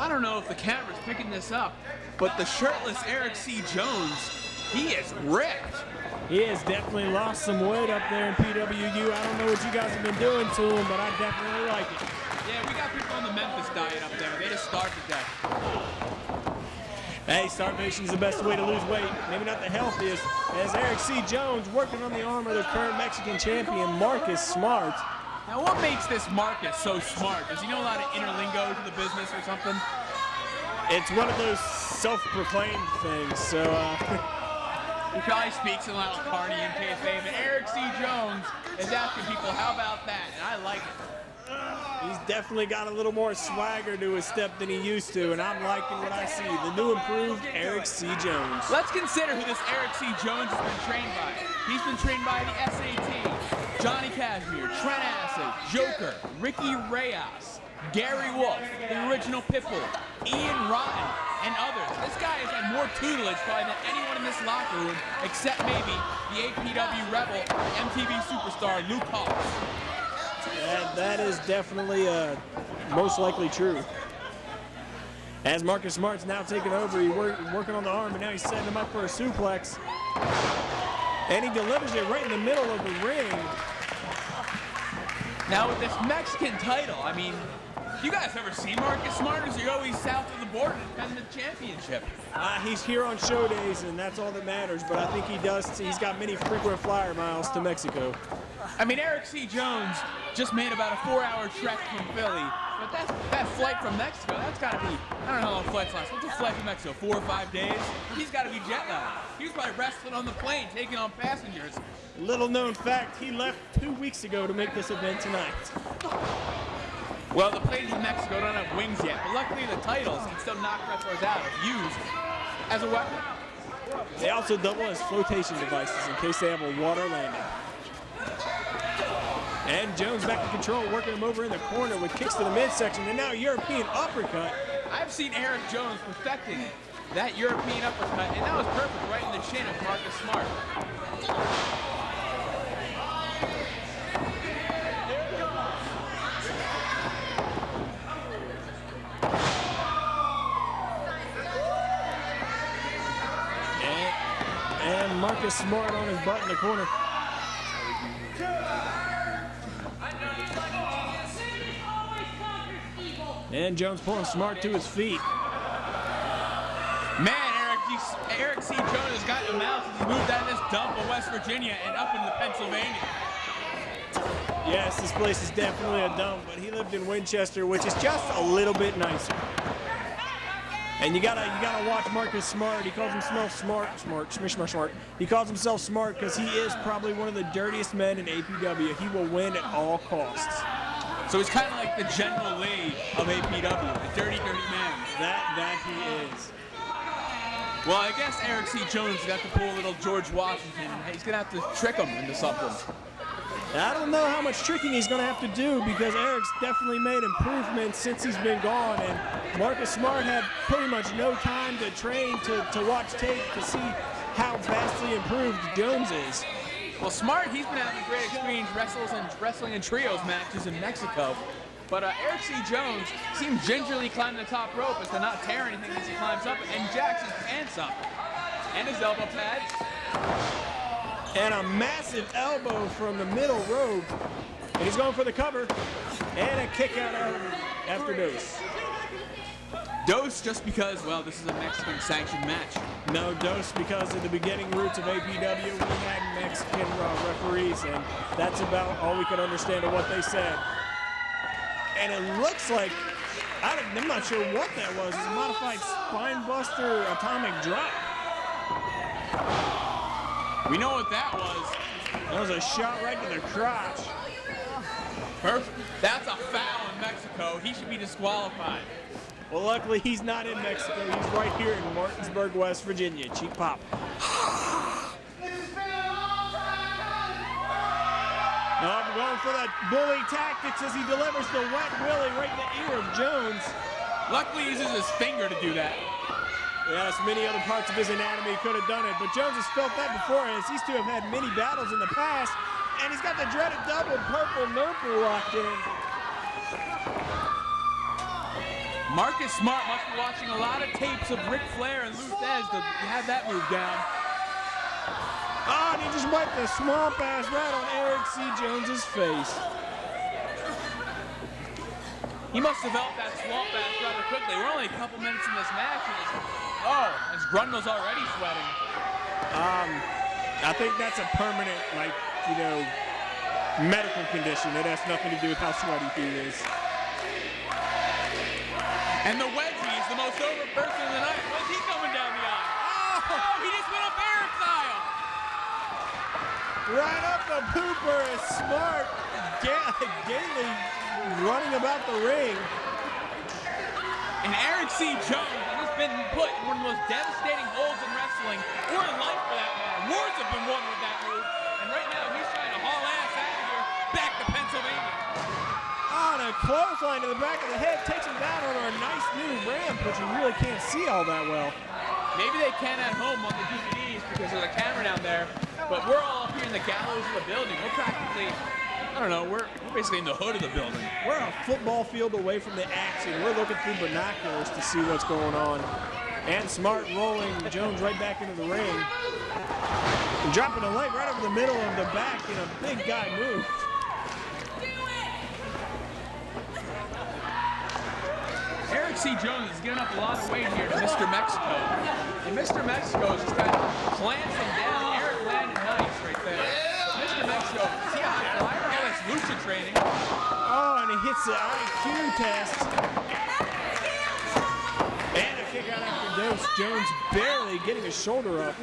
I don't know if the camera's picking this up, but the shirtless Eric C. Jones, he is ripped. He has definitely lost some weight up there in PWU. I don't know what you guys have been doing to him, but I definitely like it. Yeah, we got people on the Memphis diet up there. They just starved to death. Hey, starvation's the best way to lose weight. Maybe not the healthiest. As Eric C. Jones working on the arm of the current Mexican champion, Marcus Smart. Now, what makes this Marcus so smart? Does he know a lot of interlingo to the business or something? It's one of those self-proclaimed things, so He probably speaks in a lot of Carney and kayfabe, but Eric C. Jones is asking people, how about that? And I like it. he's definitely got a little more swagger to his step than he used to, and I'm liking what I see. The new improved Eric C. Jones. Let's consider who this Eric C. Jones has been trained by. He's been trained by the SAT, Johnny Cashmere, Trent Acid, Joker, Ricky Reyes, Gary Wolf, the original Pitbull, Ian Rotten, and others. This guy has had more tutelage probably than anyone in this locker room, except maybe the APW Rebel, MTV superstar Luke Hawks. That is definitely most likely true. As Marcus Smart's now taking over, he's working on the arm, and now he's setting him up for a suplex. And he delivers it right in the middle of the ring. Now with this Mexican title, I mean, you guys ever see Marcus Smart? Or is he always south of the important to defend the championship. He's here on show days, and that's all that matters. But I think he's got many frequent flyer miles to Mexico. I mean, Eric C. Jones just made about a 4-hour trek from Philly. But that flight from Mexico, that's got to be, I don't know how long flights last. What's a flight from Mexico, 4 or 5 days? He's got to be jet lagged. He was probably wrestling on the plane, taking on passengers. Little known fact, he left 2 weeks ago to make this event tonight. Well, the planes in Mexico don't have wings yet, but luckily the titles can still knock wrestlers out if used as a weapon. They also double as flotation devices in case they have a water landing. And Jones back in control, working him over in the corner with kicks to the midsection, and now European uppercut. I've seen Eric Jones perfecting that European uppercut, and that was perfect right in the chin of Marcus Smart. And Marcus Smart on his butt in the corner. And Jones pulling Smart to his feet. Man, Eric C. Jones has gotten him out since he moved out of this dump of West Virginia and up into Pennsylvania. Yes, this place is definitely a dump, but he lived in Winchester, which is just a little bit nicer. And you gotta watch Marcus Smart. He calls himself smart. He calls himself smart because he is probably one of the dirtiest men in APW. He will win at all costs. So he's kind of like the General Lee of APW, a dirty, dirty man. That he is. Well, I guess Eric C. Jones got to pull a little George Washington. He's gonna have to trick him into something. I don't know how much tricking he's going to have to do because Eric's definitely made improvements since he's been gone, and Marcus Smart had pretty much no time to train to watch tape to see how vastly improved Jones is. Well, Smart, he's been having a great experience wrestling in trios matches in Mexico. But Eric C. Jones seems gingerly climbing the top rope as to not tear anything as he climbs up and jacks his pants up. And his elbow pads. And a massive elbow from the middle rope. And he's going for the cover. And a kick out after Dose. Dose just because, well, this is a Mexican sanctioned match. No, Dose because in the beginning roots of APW, we had Mexican referees, and that's about all we could understand of what they said. And it looks like, I'm not sure what that was. It's a modified spine buster atomic drop. We know what that was. That was a shot right to the crotch. Perfect. That's a foul in Mexico. He should be disqualified. Well, luckily he's not in Mexico. He's right here in Martinsburg, West Virginia. Cheap pop. Now I'm going for that bully tactics as he delivers the wet willy right in the ear of Jones. Luckily he uses his finger to do that. Yes, many other parts of his anatomy could have done it, but Jones has felt that before, as these two have had many battles in the past, and he's got the dreaded double purple nurple locked in. Marcus Smart must be watching a lot of tapes of Ric Flair and Lou Thez to have that move down. Oh, and he just wiped the swamp ass right on Eric C. Jones's face. He must develop that swamp ass rather quickly. We're only a couple minutes in this match, and his grundle's already sweating. I think that's a permanent, medical condition. It has nothing to do with how sweaty he is. And the wedgie is the most over person in the night. When's he coming down the aisle? Oh, he just went up Eric style. Right up the pooper is Smart, gaily running about the ring. And Eric C. Jones has been put in one of the most devastating holds in wrestling, or in life for that matter. Wars have been won with that move. And right now he's trying to haul ass out of here back to Pennsylvania. On a clothesline to the back of the head, takes him down on our nice new ramp, which you really can't see all that well. Maybe they can at home on the DVDs because there's a camera down there, but we're all up here in the gallows of the building. We're practically, I don't know, we're basically in the hood of the building. We're a football field away from the action. We're looking through binoculars to see what's going on. And Smart rolling Jones right back into the ring. And dropping a leg right over the middle of the back in a big guy move. Eric see Jones is giving up a lot of weight here to Mr. Mexico. And Mr. Mexico is just kind of glancing down. Eric landed nice right there. Mr. Mexico, see how high flyer? All that's Lucha training. Oh, and he hits the IQ test. And a kick out after dose. Jones barely getting his shoulder up.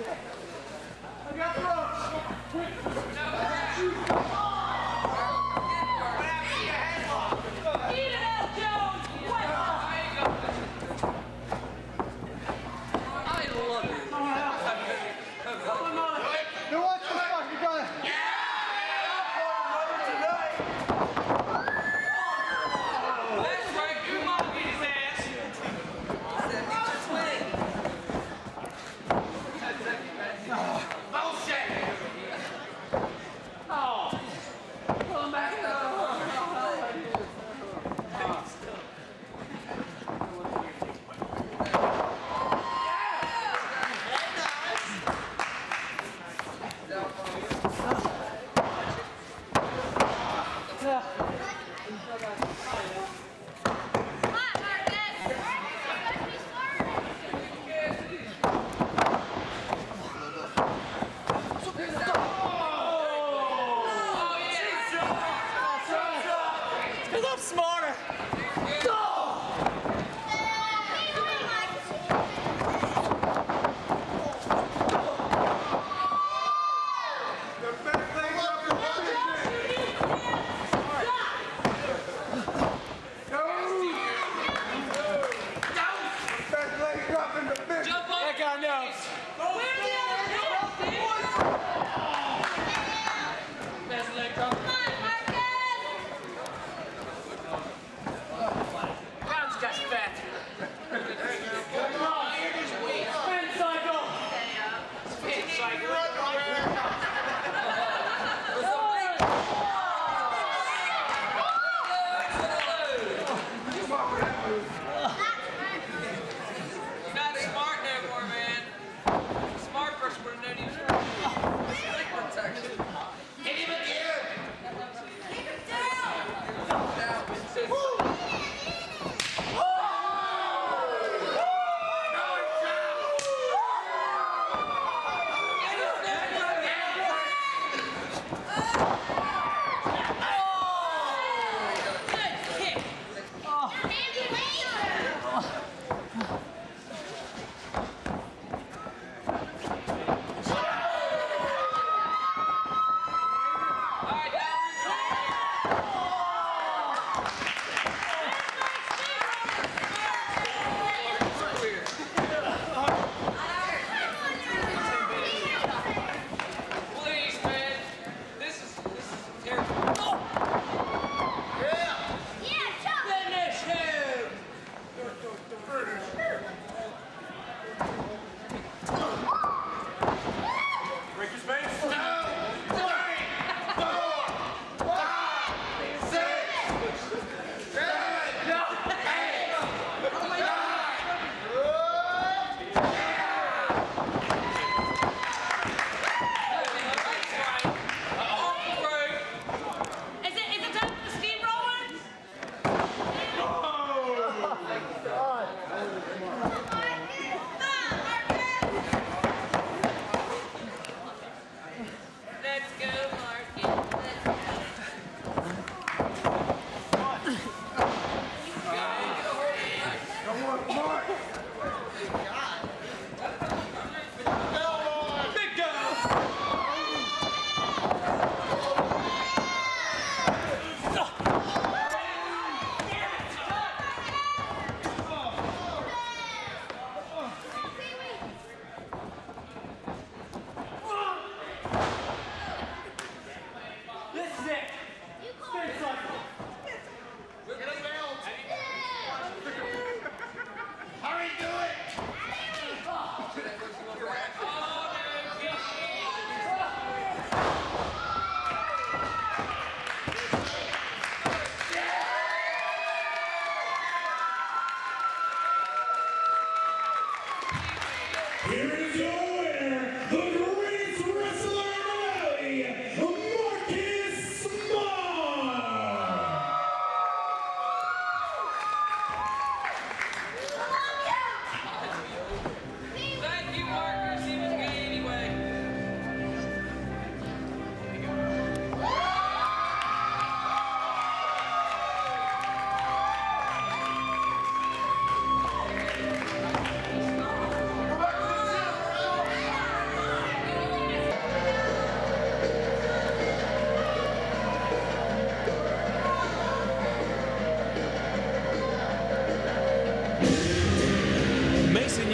Here is your winner, the greatest wrestler in the valley, Marcus Smart.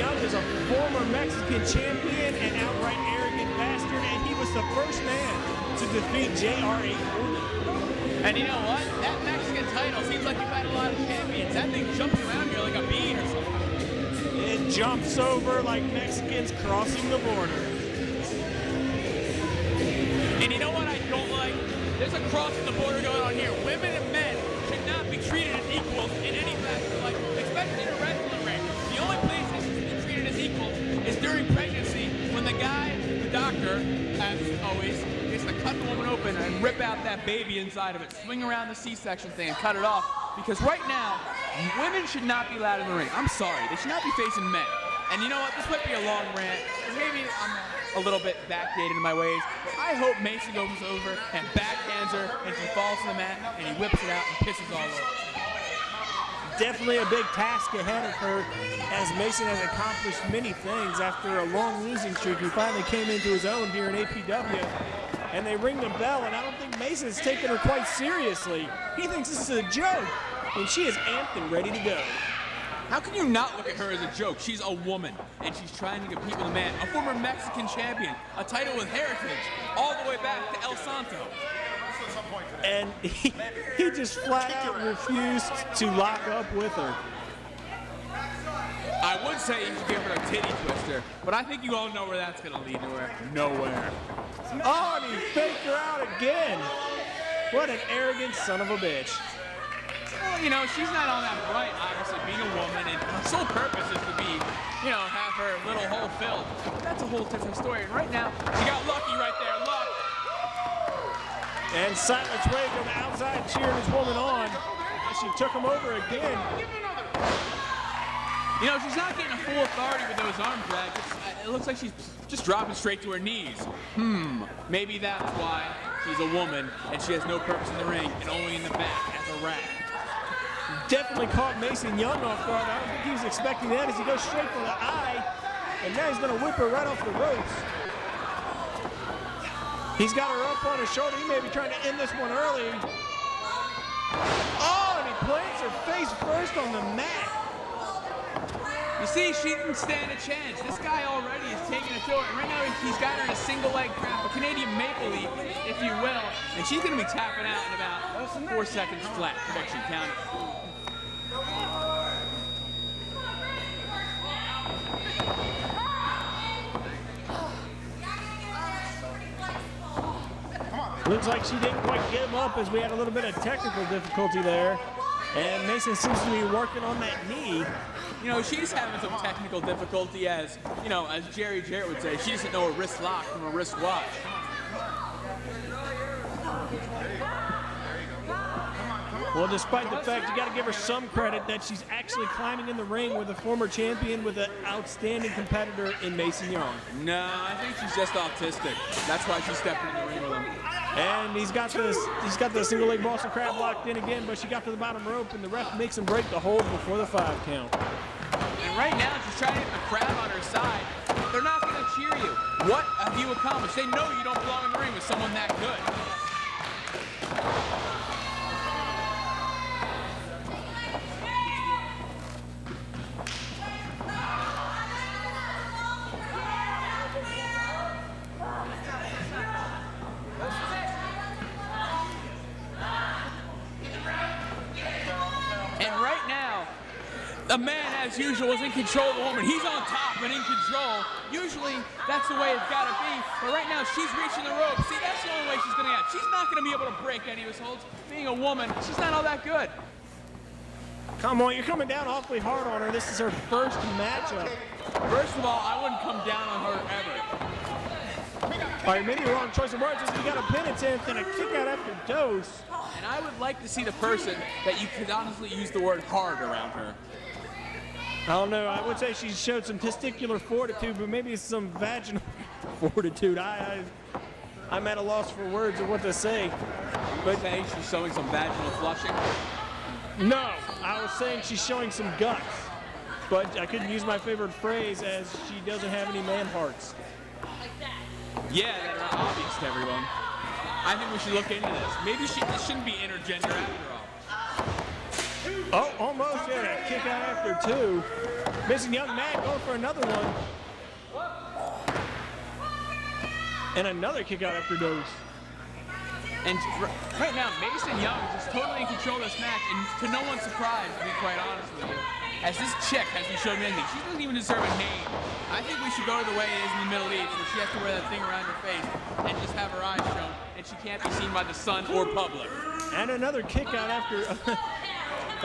Young is a former Mexican champion and outright arrogant bastard, and he was the first man to defeat J.R.A. And you know what? That Mexican title seems like you've had a lot of champions. That thing jumps around here like a bean or something. It jumps over like Mexicans crossing the border. And you know what I don't like? There's a crossing the border going on here. Women and men should not be treated as equals in any fashion, like, especially in a wrestling ring. The only place they should be treated as equals is during pregnancy, when the guy, the doctor, as always, gets to cut the woman open and rip out that baby inside of it, swing around the C-section thing and cut it off. Because right now, women should not be allowed in the ring. I'm sorry, they should not be facing men. And you know what? This might be a long rant, and maybe I'm a little bit backdated in my ways. But I hope Mason goes over and backhands her, and she falls to the mat, and he whips it out and pisses all over. Definitely a big task ahead of her, as Mason has accomplished many things. After a long losing streak, he finally came into his own here in APW, and they ring the bell, and I don't think Mason's taking her quite seriously. He thinks this is a joke, and she is amped and ready to go. How can you not look at her as a joke? She's a woman, and she's trying to compete with a man, a former Mexican champion, a title with heritage, all the way back to El Santo. And he just flat out refused to lock up with her. I would say you should give her a titty twister, but I think you all know where that's going to lead to. Nowhere. Oh, and he faked her out again. What an arrogant son of a bitch. Well, you know, she's not all that bright, obviously, being a woman, and her sole purpose is to be, you know, have her little hole filled. But that's a whole different story. And right now, she got lucky right there. Luck. And Silence Wave on the outside cheering his woman on as she took him over again. You know, she's not getting a full authority with those arm drags. It looks like she's just dropping straight to her knees. Maybe that's why she's a woman and she has no purpose in the ring and only in the back as a rat. Definitely caught Mason Young off guard. I don't think he was expecting that as he goes straight for the eye. And now he's going to whip her right off the ropes. He's got her up on his shoulder. He may be trying to end this one early. Oh, and he plants her face first on the mat. You see, she didn't stand a chance. This guy already is taking it to her. And right now, he's got her in a single leg trap, a Canadian maple leaf, if you will. And she's going to be tapping out in about 4 seconds flat. Prediction counted. Looks like she didn't quite get him up as we had a little bit of technical difficulty there. And Mason seems to be working on that knee. You know, she's having some technical difficulty as, you know, as Jerry Jarrett would say, she doesn't know a wrist lock from a wrist watch. Well, despite the fact, you got to give her some credit that she's actually climbing in the ring with a former champion with an outstanding competitor in Mason Young. No, I think she's just autistic. That's why she's stepping in the ring with him. And he's got the single leg Boston Crab locked in again, but she got to the bottom rope and the ref makes him break the hold before the 5 count. And right now, she's trying to get the crowd on her side. They're not going to cheer you. What have you accomplished? They know you don't belong in the ring with someone that good. The man, as usual, is in control of the woman. He's on top and in control. Usually, that's the way it's got to be. But right now, she's reaching the rope. See, that's the only way she's going to get. She's not going to be able to break any of his holds. Being a woman, she's not all that good. Come on, you're coming down awfully hard on her. This is her first matchup. First of all, I wouldn't come down on her ever. All right, maybe the wrong choice of words is you got a penitent and a kick out after dose. And I would like to see the person that you could honestly use the word hard around her. I don't know. I would say she showed some testicular fortitude, but maybe some vaginal fortitude. I'm at a loss for words of what to say. But saying she's showing some vaginal flushing? No, I was saying she's showing some guts. But I couldn't use my favorite phrase as she doesn't have any man hearts. Yeah, that are obvious to everyone. I think we should look into this. Maybe this shouldn't be intergender after all. Oh, almost had a kick out after two. Mason Young mad, going for another one. And another kick out after those. And right now, Mason Young is just totally in control of this match, and to no one's surprise, to be quite honest with you. As this chick hasn't shown me anything. She doesn't even deserve a name. I think we should go to the way it is in the Middle East, where she has to wear that thing around her face and just have her eyes shown, and she can't be seen by the sun or public. And another kick out after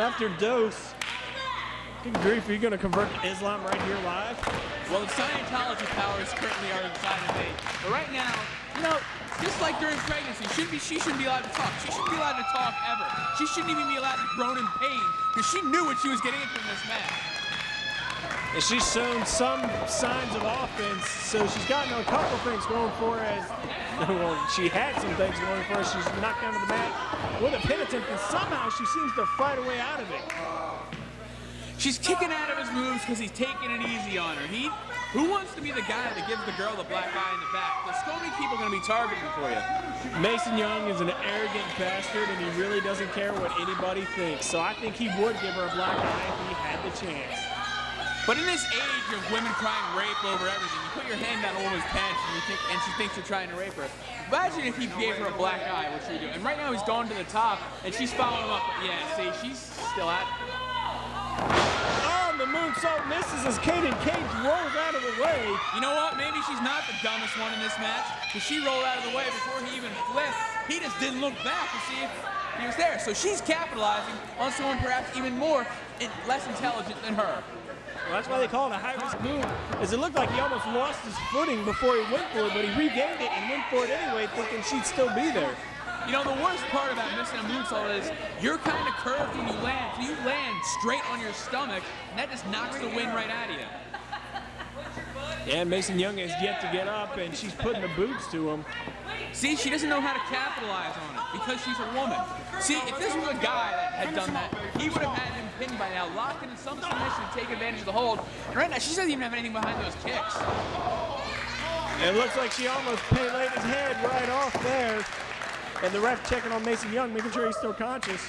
after dose. Good grief, are you going to convert to Islam right here live? Well, the Scientology powers currently are inside of me. But right now, you know, just like during pregnancy, she shouldn't be allowed to talk. She shouldn't be allowed to talk ever. She shouldn't even be allowed to groan in pain, because she knew what she was getting into in this match. And she's shown some signs of offense, so she's gotten a couple things going for her as, well, she had some things going for her. She's knocked down to the mat with a pin attempt, and somehow she seems to fight her way out of it. She's kicking out of his moves because he's taking it easy on her. Who wants to be the guy that gives the girl the black eye in the back? There's so many people going to be targeting for you. Mason Young is an arrogant bastard, and he really doesn't care what anybody thinks. So I think he would give her a black eye if he had the chance. But in this age of women crying rape over everything, you put your hand on a woman's pants and she thinks you're trying to rape her. Imagine if he gave her a black eye, what she would do. And right now he's going to the top, and she's following him up. Yeah, see, she's still at it. Oh, the moonsault misses as Kaden Cage rolls out of the way. You know what? Maybe she's not the dumbest one in this match, because she rolled out of the way before he even flipped. He just didn't look back to see if he was there. So she's capitalizing on someone perhaps even more less intelligent than her. Well, that's why they call it a high-risk move, as it looked like he almost lost his footing before he went for it, but he regained it and went for it anyway, thinking she'd still be there. You know, the worst part about missing a moonsault is you're kind of curved when you land, so you land straight on your stomach, and that just knocks the wind right out of you. And Mason Young has yet to get up, and she's putting the boots to him. See, she doesn't know how to capitalize on it because she's a woman. See, if this was a guy that had done that, he would have had him pinned by now, locked into some submission to take advantage of the hold. And right now, she doesn't even have anything behind those kicks. It looks like she almost laid his head right off there. And the ref checking on Mason Young, making sure he's still conscious.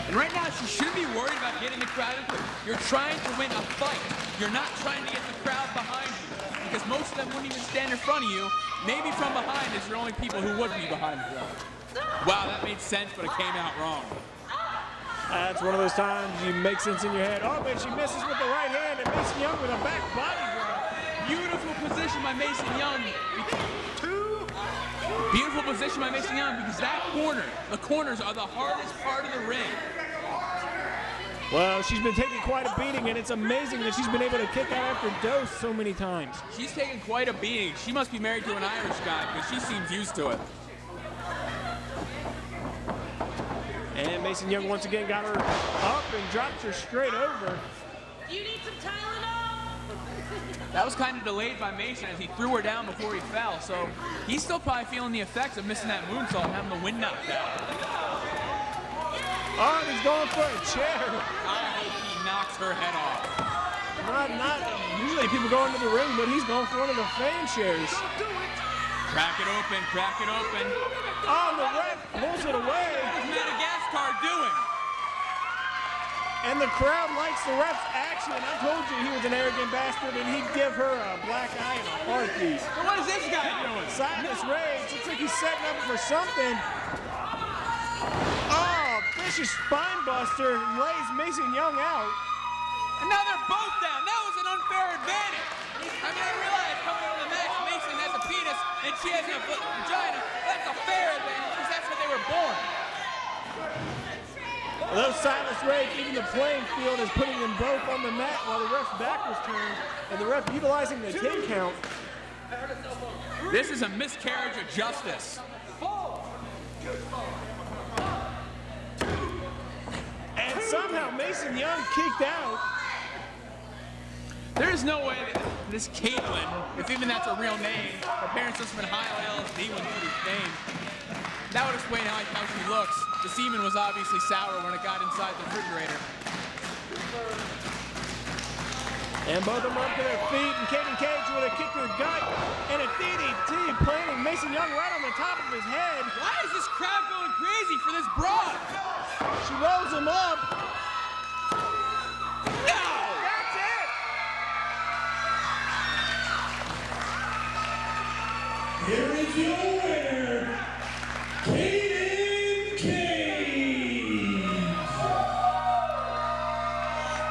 And right now, she shouldn't be worried about getting the crowd into it. You're trying to win a fight. You're not trying to get the crowd behind you, because most of them wouldn't even stand in front of you. Maybe from behind is your only people who would be behind you. Wow, that made sense, but it came out wrong. That's one of those times you make sense in your head. Oh, but she misses with the right hand, and Mason Young with a back body drop. Beautiful position by Mason Young. Beautiful position by Mason Young, because that corner, the corners are the hardest part of the ring. Well, she's been taking quite a beating, and it's amazing that she's been able to kick out after dose so many times. She's taken quite a beating. She must be married to an Irish guy, because she seems used to it. And Mason Young once again got her up and drops her straight over. You need some Tylenol? That was kind of delayed by Mason as he threw her down before he fell, so he's still probably feeling the effects of missing that moonsault and having the wind knocked out. Oh, and he's going for a chair. I hope he knocks her head off. Not usually people go into the ring, but he's going for one of the fan chairs. Crack it open, crack it open. Oh, the ref pulls it away. What's Madagascar doing? And the crowd likes the ref's action. I told you he was an arrogant bastard, and he'd give her a black eye and a heartbeat. But what is this guy doing? Silas Rage, looks like he's setting up for something. Oh, vicious spine buster lays Mason Young out. And now they're both down. That was an unfair advantage. I mean, I realize coming into the match, Mason has a penis and she has a vagina. That's a fair advantage because that's how they were born. Although Silas Rage, even the playing field is putting them both on the mat while the ref's back was turned, and the ref utilizing the 10 count. This is a miscarriage of justice. And somehow Mason Young kicked out. There is no way that this Caitlyn, if even that's a real name, her parents must have been high on LSD when put his name. That would explain how she looks. The semen was obviously sour when it got inside the refrigerator. And both of them up to their feet, and Kaden Cage with a kick to the gut, and a DDT planting Mason Young right on the top of his head. Why is this crowd going crazy for this broad? She rolls him up. No! That's it! Here is your winner, Kaden Cage.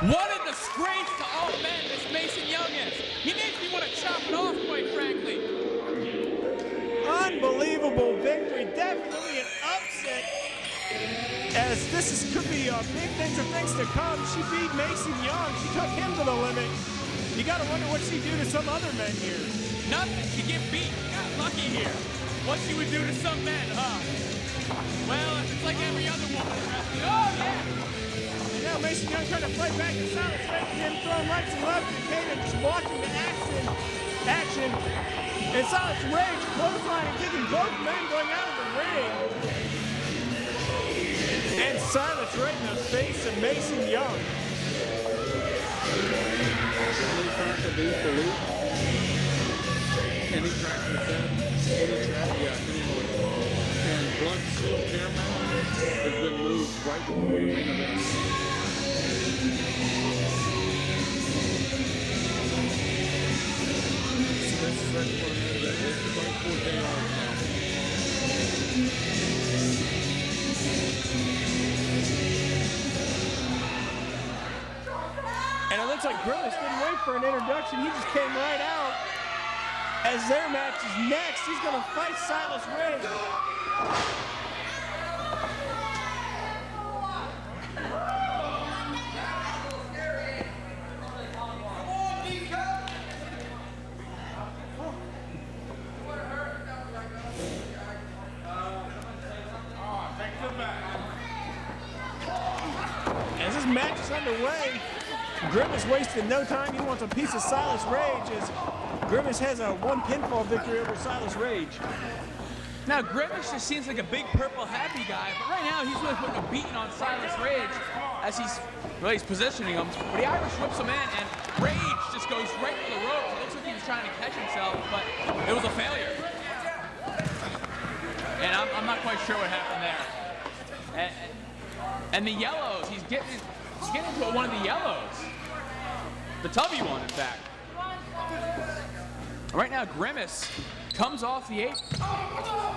What a disgrace to all men this Mason Young is. He makes me want to chop it off, quite frankly. Unbelievable victory. Definitely an upset. As could be big things to come. She beat Mason Young. She took him to the limit. You got to wonder what she'd do to some other men here. Nothing. She get beat. Got lucky here. What she would do to some men, huh? Well, it's like every other woman in wrestling. Oh, yeah. And now Mason Young trying to fight back to Silas, making him throwing rights and left, and Kaden just watching the action. And Silas Rage clothesline and kicking both men going out of the ring. And Silas right in the face of Mason Young. Any track with that? Any track? Yeah, any more. And Blunt Steel Paramount has been moved right before the main event. So this is right before the main event. This is right before they are now. And it looks like Grimace didn't wait for an introduction. He just came right out. As their match is next, he's going to fight Silas Rage. As this match is underway, Grimace wasted no time. He wants a piece of Silas Rage as Grimace has a one pinfall victory over Silas Rage. Now, Grimace just seems like a big purple happy guy, but right now he's really putting a beating on Silas Rage as he's positioning him. But he Irish whips him in, and Rage just goes right to the ropes. It looks like he was trying to catch himself, but it was a failure. And I'm not quite sure what happened there. And the yellows, he's getting into one of the yellows. The tubby one, in fact. Right now, Grimace comes off the apron.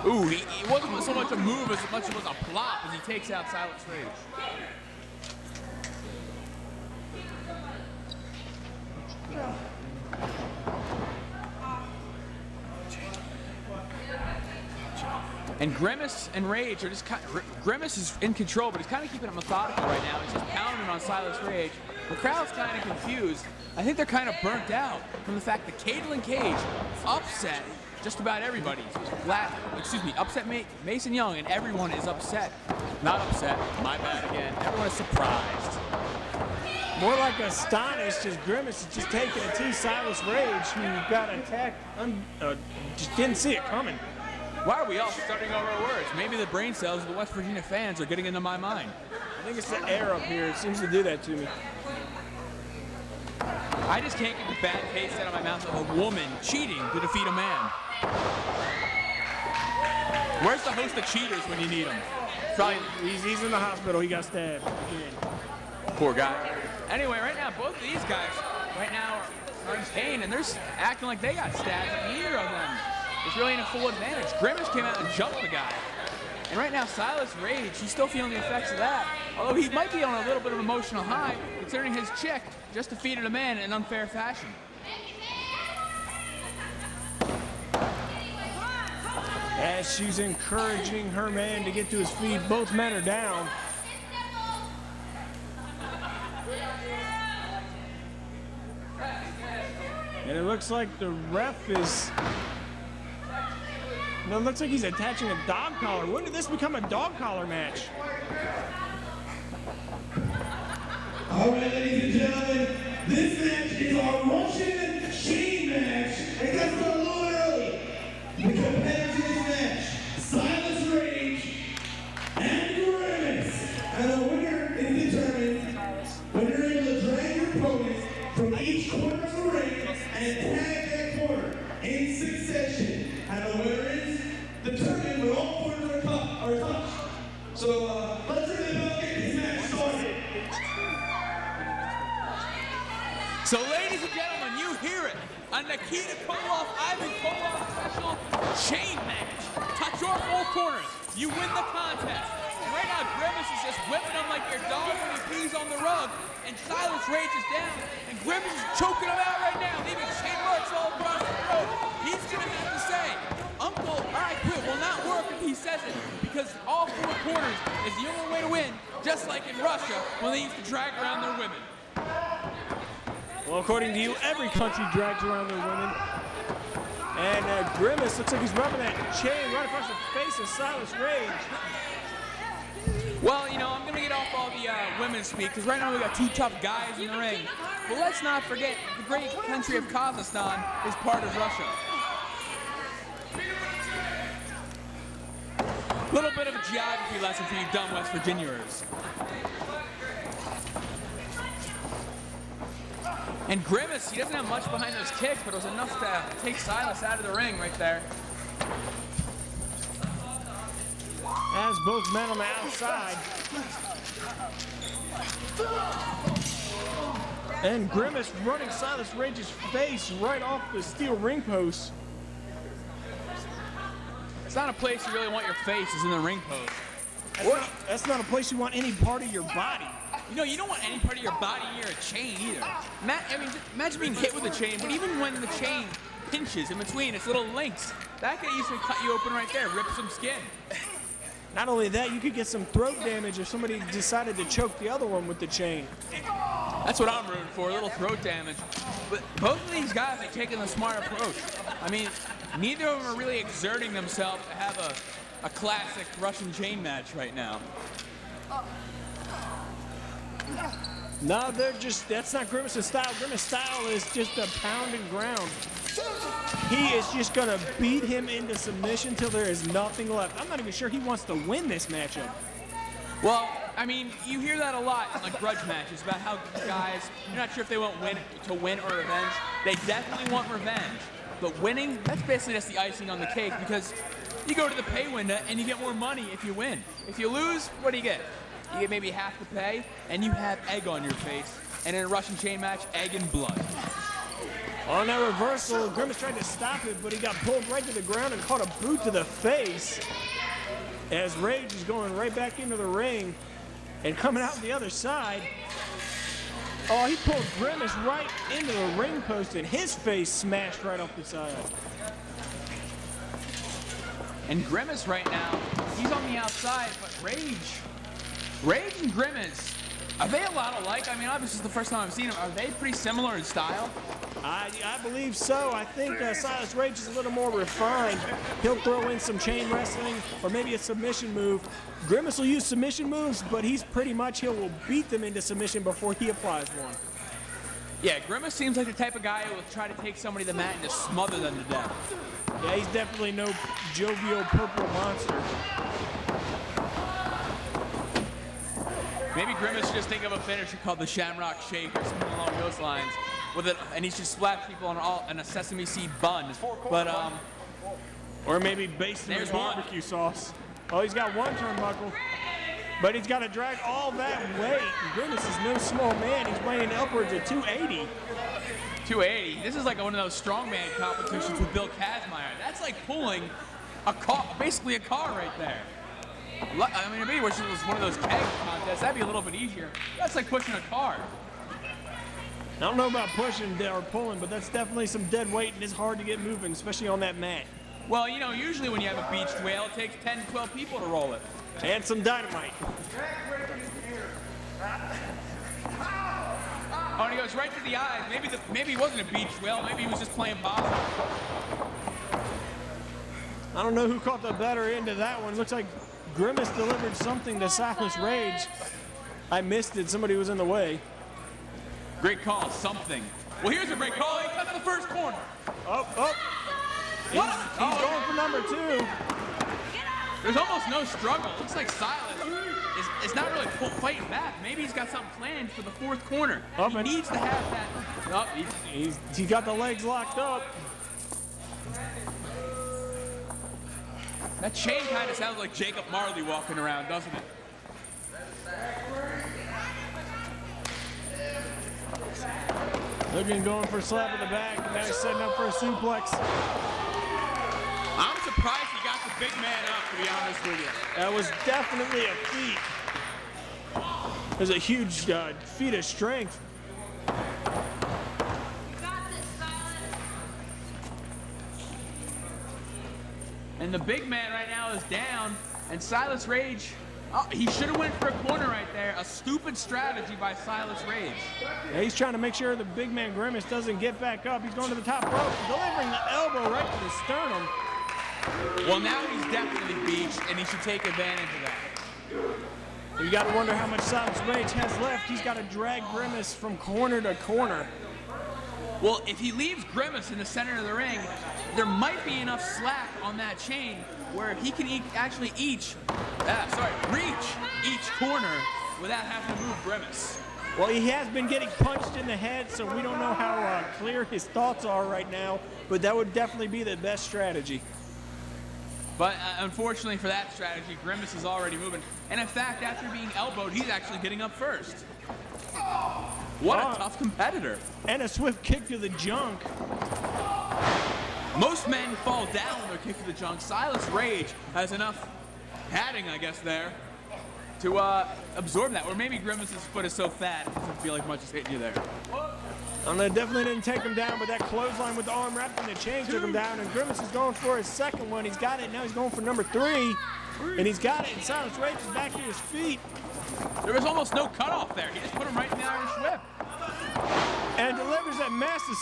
Ooh, it wasn't so much a move as much as it was a plop as he takes out Silas Rage. And Grimace and Rage are just Grimace is in control, but he's kind of keeping it methodical right now. He's just pounding on Silas Rage. The crowd's kind of confused. I think they're kind of burnt out from the fact that Kaden Cage upset just about everybody. Upset Mason Young, and everyone is upset. Not upset, my bad again. Everyone is surprised. More like astonished as Grimace is just taking a T. Silas Rage, who got attacked, just didn't see it coming. Why are we all starting over our words? Maybe the brain cells of the West Virginia fans are getting into my mind. I think it's the air up here. It seems to do that to me. I just can't get the bad taste out of my mouth of a woman cheating to defeat a man. Where's the host of cheaters when you need him? Probably he's in the hospital. He got stabbed. Poor guy. Anyway, right now, both of these guys right now are in pain, and they're acting like they got stabbed. Neither of them is really in a full advantage. Grimace came out and jumped the guy. And right now, Silas Rage, he's still feeling the effects of that. Although he might be on a little bit of emotional high, considering his chick just defeated a man in an unfair fashion. As she's encouraging her man to get to his feet, both men are down. And it looks like the ref is... No, it looks like he's attaching a dog collar. When did this become a dog collar match? All right, ladies and gentlemen, this match is our Russian chain match. It got started a little early. The competitors in this match, Silas Rage and Grimace. And the winner is determined when you're able to drag your opponents from each each corner of the ring and tag that corner in succession. And the winner is determined when all corners are touched. So let's get this match started. So, ladies and gentlemen, you hear it. A Nikita Koloff, Ivan Koloff special chain match. Touch your four corners. You win the contest. Right now, Grimace is just whipping him like your dog when he pees on the rug. And Silas Rage is down. And Grimace is choking him out right now, leaving chain marks all across the throat. He's going to have to say, Uncle, I quit will not work if he says it. Because all four corners is the only way to win. Just like in Russia when they used to drag around their women. Well, according to you, every country drags around their women. And Grimace looks like he's rubbing that chain right across the face of Silas Rage. Well, you know, I'm going to get off all the women's speak because right now we got two tough guys in the ring. But let's not forget the great country of Kazakhstan is part of Russia. A little bit of a geography lesson for you dumb West Virginians. And Grimace, he doesn't have much behind those kicks, but it was enough to take Silas out of the ring right there. As both men on the outside. And Grimace running Silas Rage's face right off the steel ring post. It's not a place you really want your face, is in the ring post. That's not a place you want any part of your body. You know, you don't want any part of your body near a chain either. I mean, imagine being hit with a chain, but even when the chain pinches in between its little links, that could easily cut you open right there, rip some skin. Not only that, you could get some throat damage if somebody decided to choke the other one with the chain. That's what I'm rooting for, a little throat damage. But both of these guys are taking the smart approach. I mean, neither of them are really exerting themselves to have a classic Russian chain match right now. No, that's not Grimace's style. Grimace's style is just a pound and ground. He is just going to beat him into submission till there is nothing left. I'm not even sure he wants to win this matchup. Well, I mean, you hear that a lot in like grudge matches about how guys, you're not sure if they want to win or revenge. They definitely want revenge. But winning, that's basically just the icing on the cake because you go to the pay window and you get more money if you win. If you lose, what do you get? You get maybe half the pay, and you have egg on your face. And in a Russian chain match, egg and blood. On that reversal, Grimace tried to stop it, but he got pulled right to the ground and caught a boot to the face. As Rage is going right back into the ring and coming out the other side. Oh, he pulled Grimace right into the ring post, and his face smashed right off the side. And Grimace right now, he's on the outside, but Rage and Grimace, are they a lot alike? I mean, obviously it's the first time I've seen them. Are they pretty similar in style? I believe so. I think Silas Rage is a little more refined. He'll throw in some chain wrestling or maybe a submission move. Grimace will use submission moves, but he will beat them into submission before he applies one. Yeah, Grimace seems like the type of guy who will try to take somebody to the mat and just smother them to death. Yeah, he's definitely no jovial purple monster. Maybe Grimace should just think of a finisher called the Shamrock Shake or something along those lines, with it, and he should splash people on a sesame seed bun. But or maybe based in barbecue sauce. Oh, he's got one turnbuckle, but he's got to drag all that weight. Grimace is no small man. He's weighing upwards of 280. 280. This is like one of those strongman competitions with Bill Kazmaier. That's like pulling a car, basically a car right there. I mean, if it was one of those keg contests, that'd be a little bit easier. That's like pushing a car. I don't know about pushing or pulling, but that's definitely some dead weight, and it's hard to get moving, especially on that mat. Well, you know, usually when you have a beached whale, it takes 10 to 12 people to roll it. And some dynamite. Oh, and he goes right to the eyes. Maybe he wasn't a beached whale. Maybe he was just playing boxing. I don't know who caught the better end of that one. Looks like Grimace delivered something to Silas Rage. I missed it. Somebody was in the way. Great call, something. Well, here's a great call. He cut to the first corner. Oh. He's going for number 2. There's almost no struggle. Looks like Silas is not really fighting back. Maybe he's got something planned for the fourth corner. Up He and- needs to have that. Oh, He got the legs locked up. that chain kind of sounds like Jacob Marley walking around, doesn't it? Logan going for a slap in the back. Now he's setting up for a suplex. I'm surprised he got the big man up, to be honest with you. That was definitely a feat. It was a huge feat of strength. You got this, Silent. And the big man right now is down, and Silas Rage, oh, he should have went for a corner right there. A stupid strategy by Silas Rage. Yeah, he's trying to make sure the big man Grimace doesn't get back up. He's going to the top rope, delivering the elbow right to the sternum. Well, now he's definitely beached, and he should take advantage of that. You got to wonder how much Silas Rage has left. He's got to drag Grimace from corner to corner. Well, if he leaves Grimace in the center of the ring, there might be enough slack on that chain where he can reach each corner without having to move Grimace. Well, he has been getting punched in the head, so we don't know how clear his thoughts are right now, but that would definitely be the best strategy. But unfortunately for that strategy, Grimace is already moving. And in fact, after being elbowed, he's actually getting up first. What a tough competitor. And a swift kick to the junk. Most men fall down when they're kicked to the junk. Silas Rage has enough padding, I guess, there to absorb that. Or maybe Grimace's foot is so fat it doesn't feel like much is hitting you there. And that definitely didn't take him down, but that clothesline with the arm wrapped in the chain took him down. And Grimace is going for his second one. He's got it. Now he's going for number 3. And he's got it. And Silas Rage is back to his feet. There was almost no cutoff there. He just put him right in the Irish whip. And delivers that massive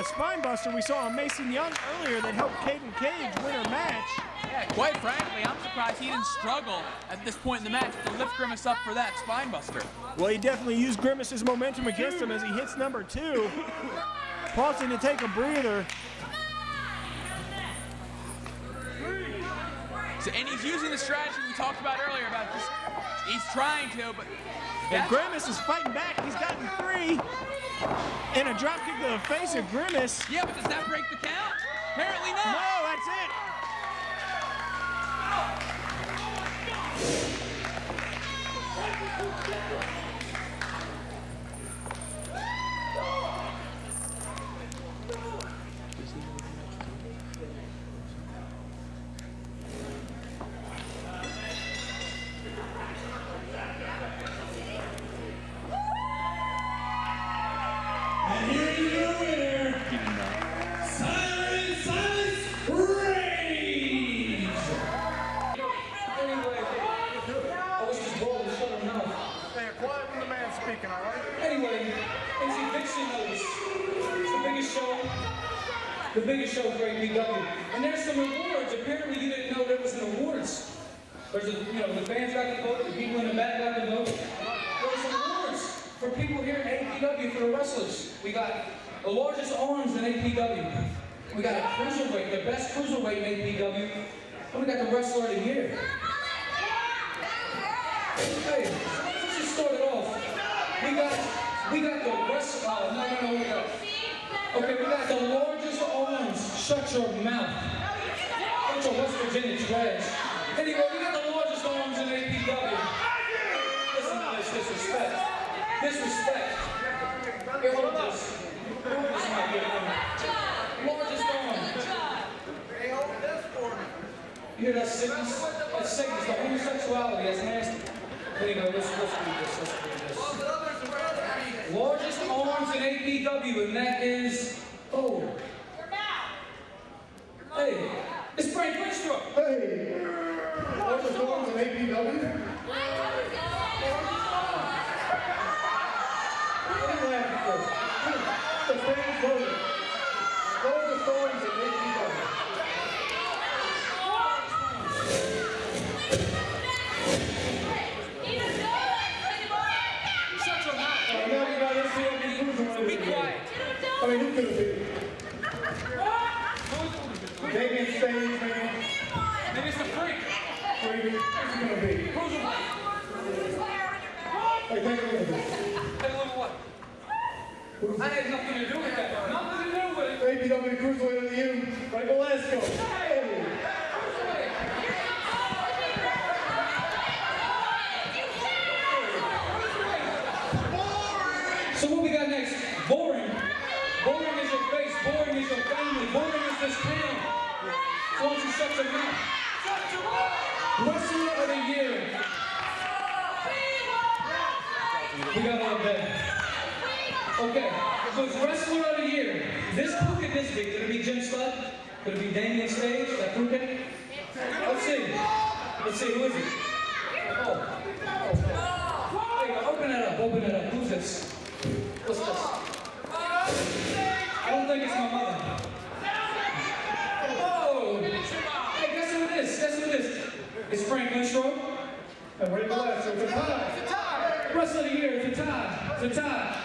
spine buster we saw on Mason Young earlier that helped Caden Cage win her match. Yeah, quite frankly, I'm surprised he didn't struggle at this point in the match to lift Grimace up for that spine buster. Well, he definitely used Grimace's momentum against him as he hits number 2. Pausing to take a breather. So, and he's using the strategy we talked about earlier about just, he's trying to, but... And Grimace is fighting back. He's gotten 3. And a drop kick to the face of Grimace. Yeah, but does that break the count? Apparently not. No, that's it. And here is your winner, Silas Rage. Anyway, I was just bold to shut him down. Hey, quiet when the man's speaking, all right? Anyway, it's Eviction notice. It's the biggest show for APW. And there's some awards. Apparently you didn't know there was an awards. There's the fans got to vote, the people in the back got to vote. There's awards for people here at APW for the wrestlers. We got the largest arms in APW. We got a cruiserweight, the best cruiserweight in APW. And we got the wrestler of the year. Hey, let's just start it off. We got the wrestler. Okay, we got the largest arms. Shut your mouth. Bunch of West Virginia trash. Anyway, we got the largest arms in APW. Listen to this disrespect. Disrespect. Here, hold this. This might be a thing. Largest arm. You hear that sickness? That's sickness. The homosexuality. That's nasty. Anyway, let's read this. Largest arms in APW, and that is, hey, it's Frank Winstrup. Hey, largest arms in APW? What are you laughing for? The fans voted. Largest arms in APW. Shut your mouth. Now we got NCAA cruiserweight. Be quiet. I mean, who could have been? Damien Staines, man. Then it's the freak. Who's it gonna be? Cruiserweight. Hey, take a look at this. Hey, look what? I had nothing to do with that. Nothing to do with it. APW Cruiserweight of the U, Michael Lasco. Hey. So what we got next? Boring. Boring is your face. Boring is your family. Boring is this town. So why don't you shut your mouth? Wrestler of the year. We got a little bit. Okay, so it's Wrestler of the Year. This who could this be? Could it be Jim Studd? Could it be Damien Stage? That fruitcake? Let's see. Let's see, who is it? Oh. Hey, open it up, open it up. Who's this? What's this? I don't think it's my mother. Oh! Hey, guess who it is? Guess who it is? It's Frank Lindstrom. And Michael Lasco. It's a tie. Wrestler of the Year, it's a tie. It's a tie.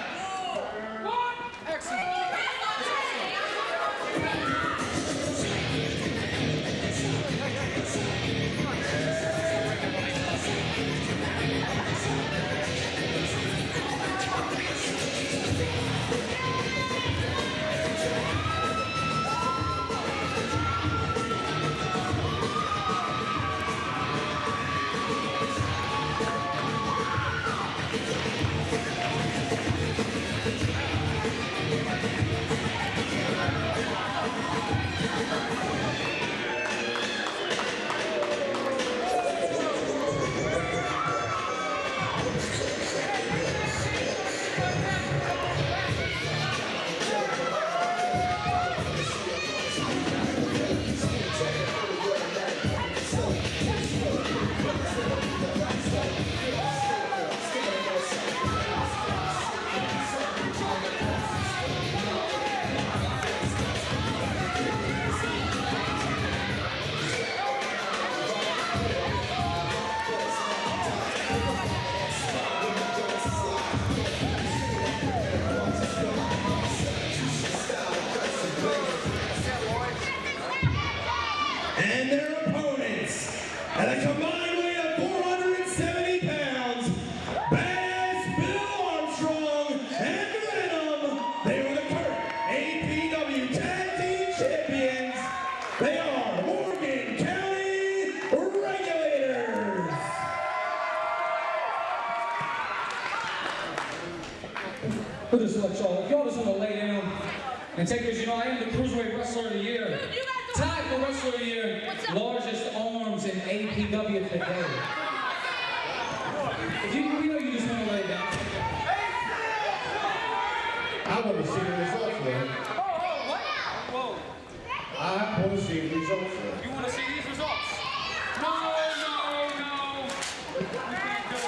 And their opponents, at a combined weight of 470 pounds, Badass Bill Armstrong and Venom. They are the current APW Tag Team Champions. They are Morgan County Regulators. We'll just let y'all, if y'all just want to lay down and take this, you know, I am the Cruiserweight Wrestler of the Year. Tied for Wrestler of the Year, largest arms in APW today. If you, we know you just want to lay down. I want to see the results, man. Whoa. I want to see the results, man. You want to see these results? No. We can't do it.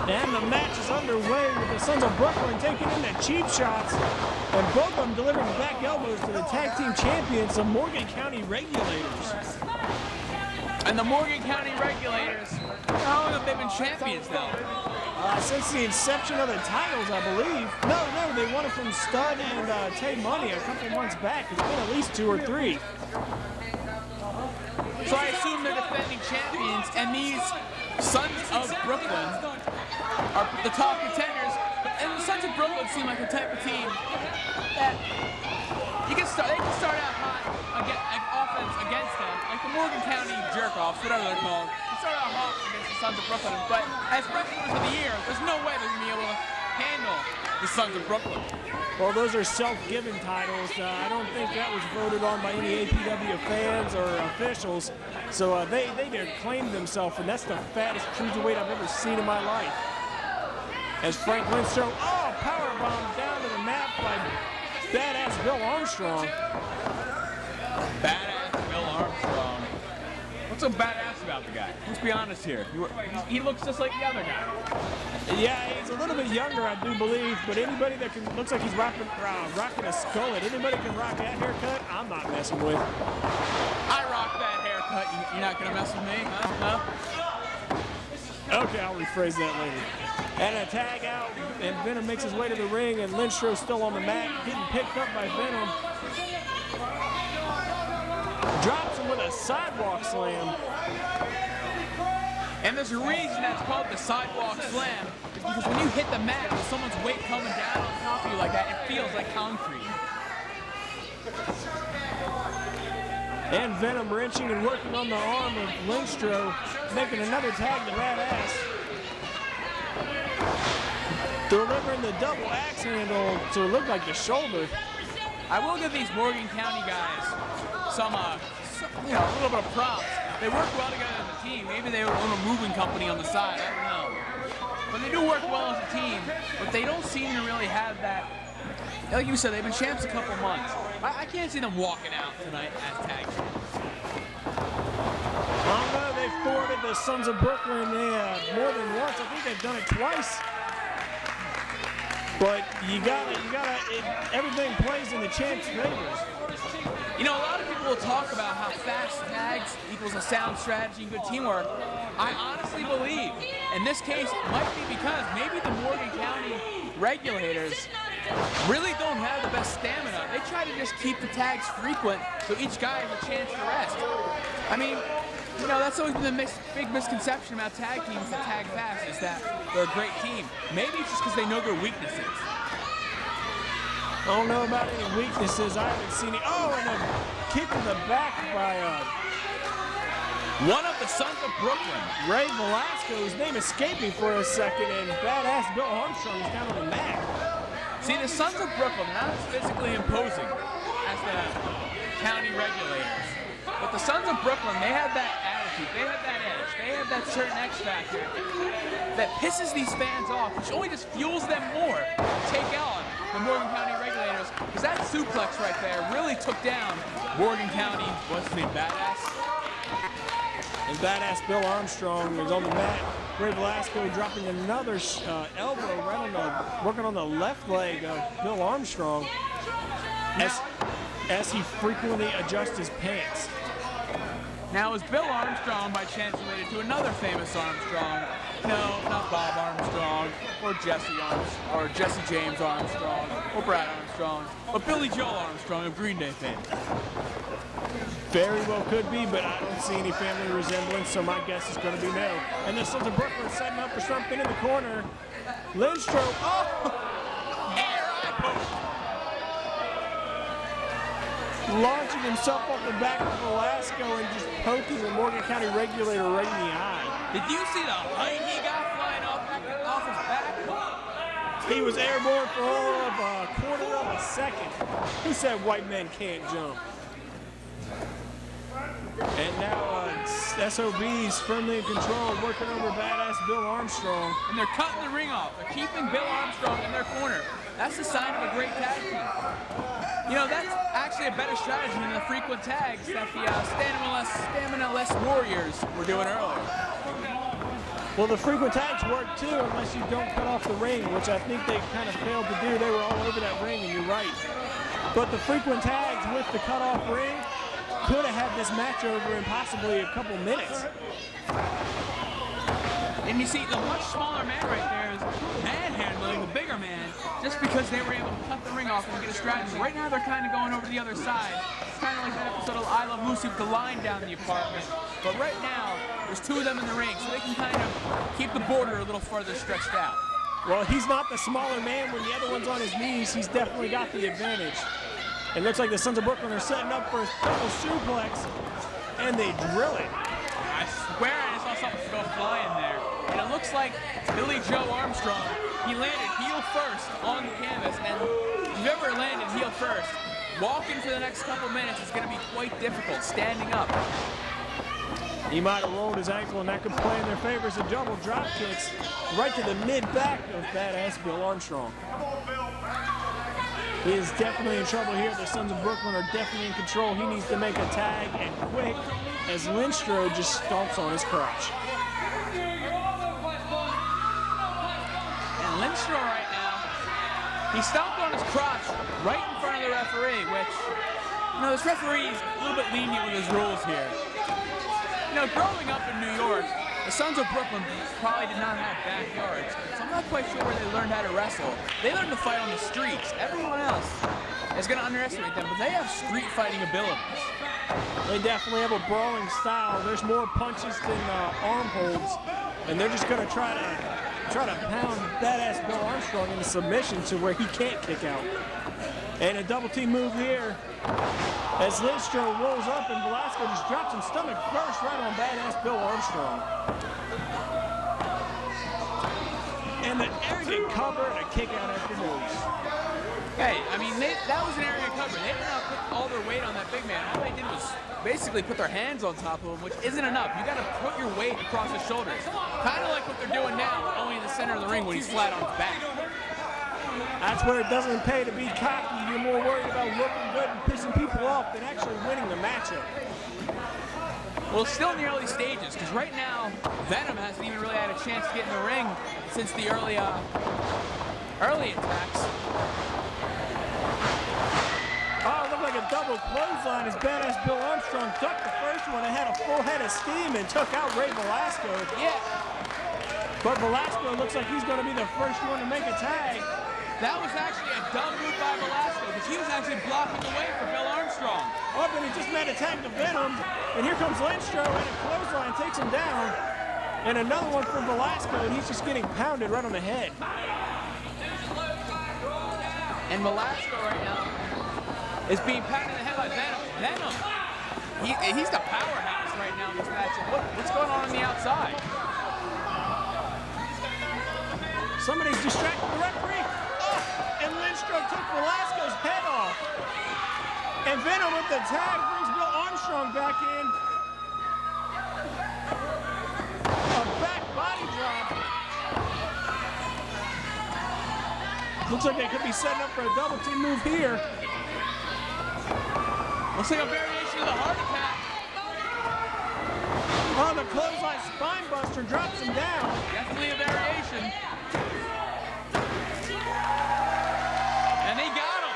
And the match is underway with the Sons of Brooklyn taking in the cheap shots. And both of them delivering back elbows to the tag team champions, the Morgan County Regulators. And the Morgan County Regulators, how long have they been champions now? Since the inception of the titles, I believe. No, they won it from Studd and Tay Money a couple months back. It's been at least 2 or 3. So I assume they're defending champions, and these Sons of Brooklyn are the top contenders. And the Sons of Brooklyn seem like the type of team that they can start out hot offense against them, like the Morgan County jerk-offs, whatever they're called. They start out hot against the Sons of Brooklyn, but as Wrestlers of the Year, there's no way they're going to be able to handle the Sons of Brooklyn. Well, those are self-given titles. I don't think that was voted on by any APW fans or officials. So they claimed themselves, and that's the fattest cruiserweight I've ever seen in my life. As Frank Lindstrom, powerbomb down to the mat by Badass Bill Armstrong. Badass Bill Armstrong. What's so badass about the guy? Let's be honest here. He looks just like the other guy. Yeah, he's a little bit younger, I do believe, but anybody that looks like he's rocking a skullet, anybody can rock that haircut, I'm not messing with. I rock that haircut. You're not going to mess with me, huh? No? Okay, I'll rephrase that later. And a tag out, and Venom makes his way to the ring, and Lindstrom's still on the mat, getting picked up by Venom. Drops him with a a sidewalk slam. And there's a reason that's called the sidewalk slam. It's because when you hit the mat with someone's weight coming down on top of you like that, it feels like concrete. And Venom wrenching and working on the arm of Lindstrom, making another tag to Badass. Delivering the double axe handle to look like the shoulder. I will give these Morgan County guys some a little bit of props. They work well together as a team. Maybe they own a moving company on the side, I don't know. But they do work well as a team, but they don't seem to really have that. Like you said, they've been champs a couple months. I can't see them walking out tonight as tag teams. Although they've thwarted the Sons of Brooklyn more than once. I think they've done it twice. But you gotta, everything plays in the champ's favors. You know, a lot of people will talk about how fast tags equals a sound strategy and good teamwork. I honestly believe, in this case, it might be because maybe the Morgan County regulators really don't have the best stamina. They try to just keep the tags frequent so each guy has a chance to rest. I mean, you know, that's always been the big misconception about tag teams that tag fast is that they're a great team. Maybe it's just because they know their weaknesses. I don't know about any weaknesses. I haven't seen it. Oh, and a kick to the back by one of the Sons of Brooklyn. Ray Velasco. His name escaped me for a second, and Badass Bill Armstrong is down on the mat. See, the Sons of Brooklyn are not as physically imposing as the county regulators. But the Sons of Brooklyn, they have that attitude, they have that edge, they have that certain X factor that pisses these fans off, which only just fuels them more to take on the Morgan County regulators. Because that suplex right there really took down Morgan County, what's his name, Badass? And Badass Bill Armstrong is on the mat. Ray Velasco dropping another elbow right on working on the left leg of Bill Armstrong as he frequently adjusts his pants. Now, is Bill Armstrong by chance related to another famous Armstrong? No, not Bob Armstrong, or Jesse James Armstrong, or Brad Armstrong, but Billy Joel Armstrong of Green Day fame. Very well could be, but I don't see any family resemblance, so my guess is going to be no. And the Sons of Brooklyn setting up for something in the corner. Lindstrom, Air eye poke. Launching himself off the back of Velasco and just poking the Morgan County regulator right in the eye. Did you see the height he got flying off his back? He was airborne for all of a quarter of a second. Who said white men can't jump? And now SOB's firmly in control, working over Badass Bill Armstrong. And they're cutting the ring off. They're keeping Bill Armstrong in their corner. That's the sign of a great tag team. You know, that's actually a better strategy than the frequent tags that the stamina-less warriors were doing earlier. Well, the frequent tags work too, unless you don't cut off the ring, which I think they kind of failed to do. They were all over that ring, and you're right. But the frequent tags with the cut-off ring could have had this match over in possibly a couple minutes. And you see, the much smaller man right there is manhandling the bigger man just because they were able to cut the ring off and get a strategy. Right now, they're kind of going over to the other side. It's kind of like that episode of I Love Lucy with the line down the apartment. But right now, there's two of them in the ring, so they can kind of keep the border a little further stretched out. Well, he's not the smaller man. When the other one's on his knees, he's definitely got the advantage. It looks like the Sons of Brooklyn are setting up for a double suplex, and they drill it. I swear I just saw something go flying there. And it looks like Billy Joe Armstrong, he landed heel first on the canvas, and if you've ever landed heel first, walking for the next couple minutes is going to be quite difficult, standing up. He might have rolled his ankle, and that could play in their favor. So double drop kicks right to the mid-back of Badass Bill Armstrong. He is definitely in trouble here. The Sons of Brooklyn are definitely in control. He needs to make a tag, and quick, as Lindstrom just stomps on his crotch. And Lindstrom right now, he stomped on his crotch right in front of the referee, which, you know, this referee is a little bit lenient with his rules here. You know, growing up in New York, the Sons of Brooklyn probably did not have backyards, so I'm not quite sure where they learned how to wrestle. They learned to fight on the streets. Everyone else, is going to underestimate them, but they have street fighting abilities. They definitely have a brawling style. There's more punches than arm holds, and they're just going to try to pound badass Bill Armstrong into submission to where he can't kick out. And a double team move here as Lindstrom rolls up and Velasco just drops him stomach first right on badass Bill Armstrong. And an arrogant cover and a kick out after moves. Hey, I mean, that was an area cover. They did not put all their weight on that big man. All they did was basically put their hands on top of him, which isn't enough. You got to put your weight across his shoulders. Kind of like what they're doing now, only in the center of the ring when he's flat on his back. That's where it doesn't pay to be cocky. You're more worried about looking good and pissing people off than actually winning the matchup. Well, it's still in the early stages, because right now, Venom hasn't even really had a chance to get in the ring since the early attacks. Oh, it looked like a double clothesline as badass Bill Armstrong ducked the first one and had a full head of steam and took out Ray Velasco. Yeah. But Velasco looks like he's going to be the first one to make a tag. That was actually a dumb move by Velasco, because he was actually blocking the way for Bill Armstrong. Oh, but he just made a tag to Venom, and here comes Lindstrom, and a clothesline takes him down. And another one for Velasco, and he's just getting pounded right on the head. And Velasco right now is being pounded in the head by Venom. Venom, he's the powerhouse right now in this matchup. What's going on the outside? Somebody's distracting the referee. Oh, and Lindstrom took Velasco's head off. And Venom with the tag brings Bill Armstrong back in. A back body drop. Looks like they could be setting up for a double team move here. Looks like a variation of the heart attack. Oh, the clothesline spine buster drops him down. Definitely a variation. And they got him.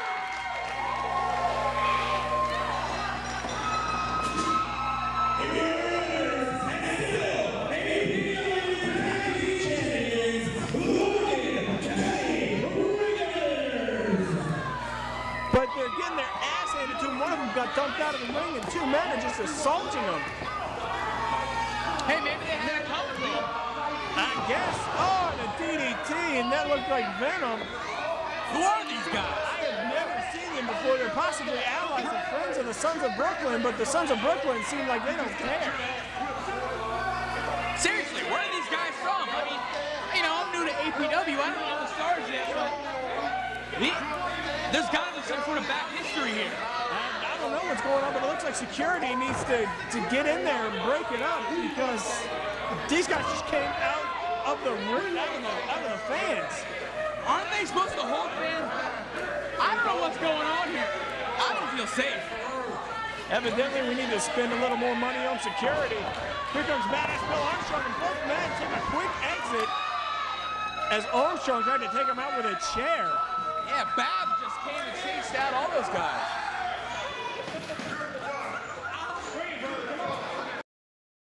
But they're getting their ass handed to them. One of them got dumped out of the ring, and two men are just assaulting them. Hey, maybe they had it coming to him. I guess. Oh, and a DDT, and that looked like Venom. Who are these guys? I have never seen them before. They're possibly allies and friends of the Sons of Brooklyn, but the Sons of Brooklyn seem like they don't care. Seriously, where are these guys from? I mean, you know, I'm new to APW. I don't know the stars yet, but there's got to be some sort of back history here. I don't know what's going on, but it looks like security needs to get in there and break it up because these guys just came out of the ring, out of the fans. Aren't they supposed to hold fans? I don't know what's going on here. I don't feel safe. Evidently, we need to spend a little more money on security. Here comes badass Bill Armstrong, and both men take a quick exit as Armstrong tried to take him out with a chair. Yeah, Bab just came and chased out all those guys.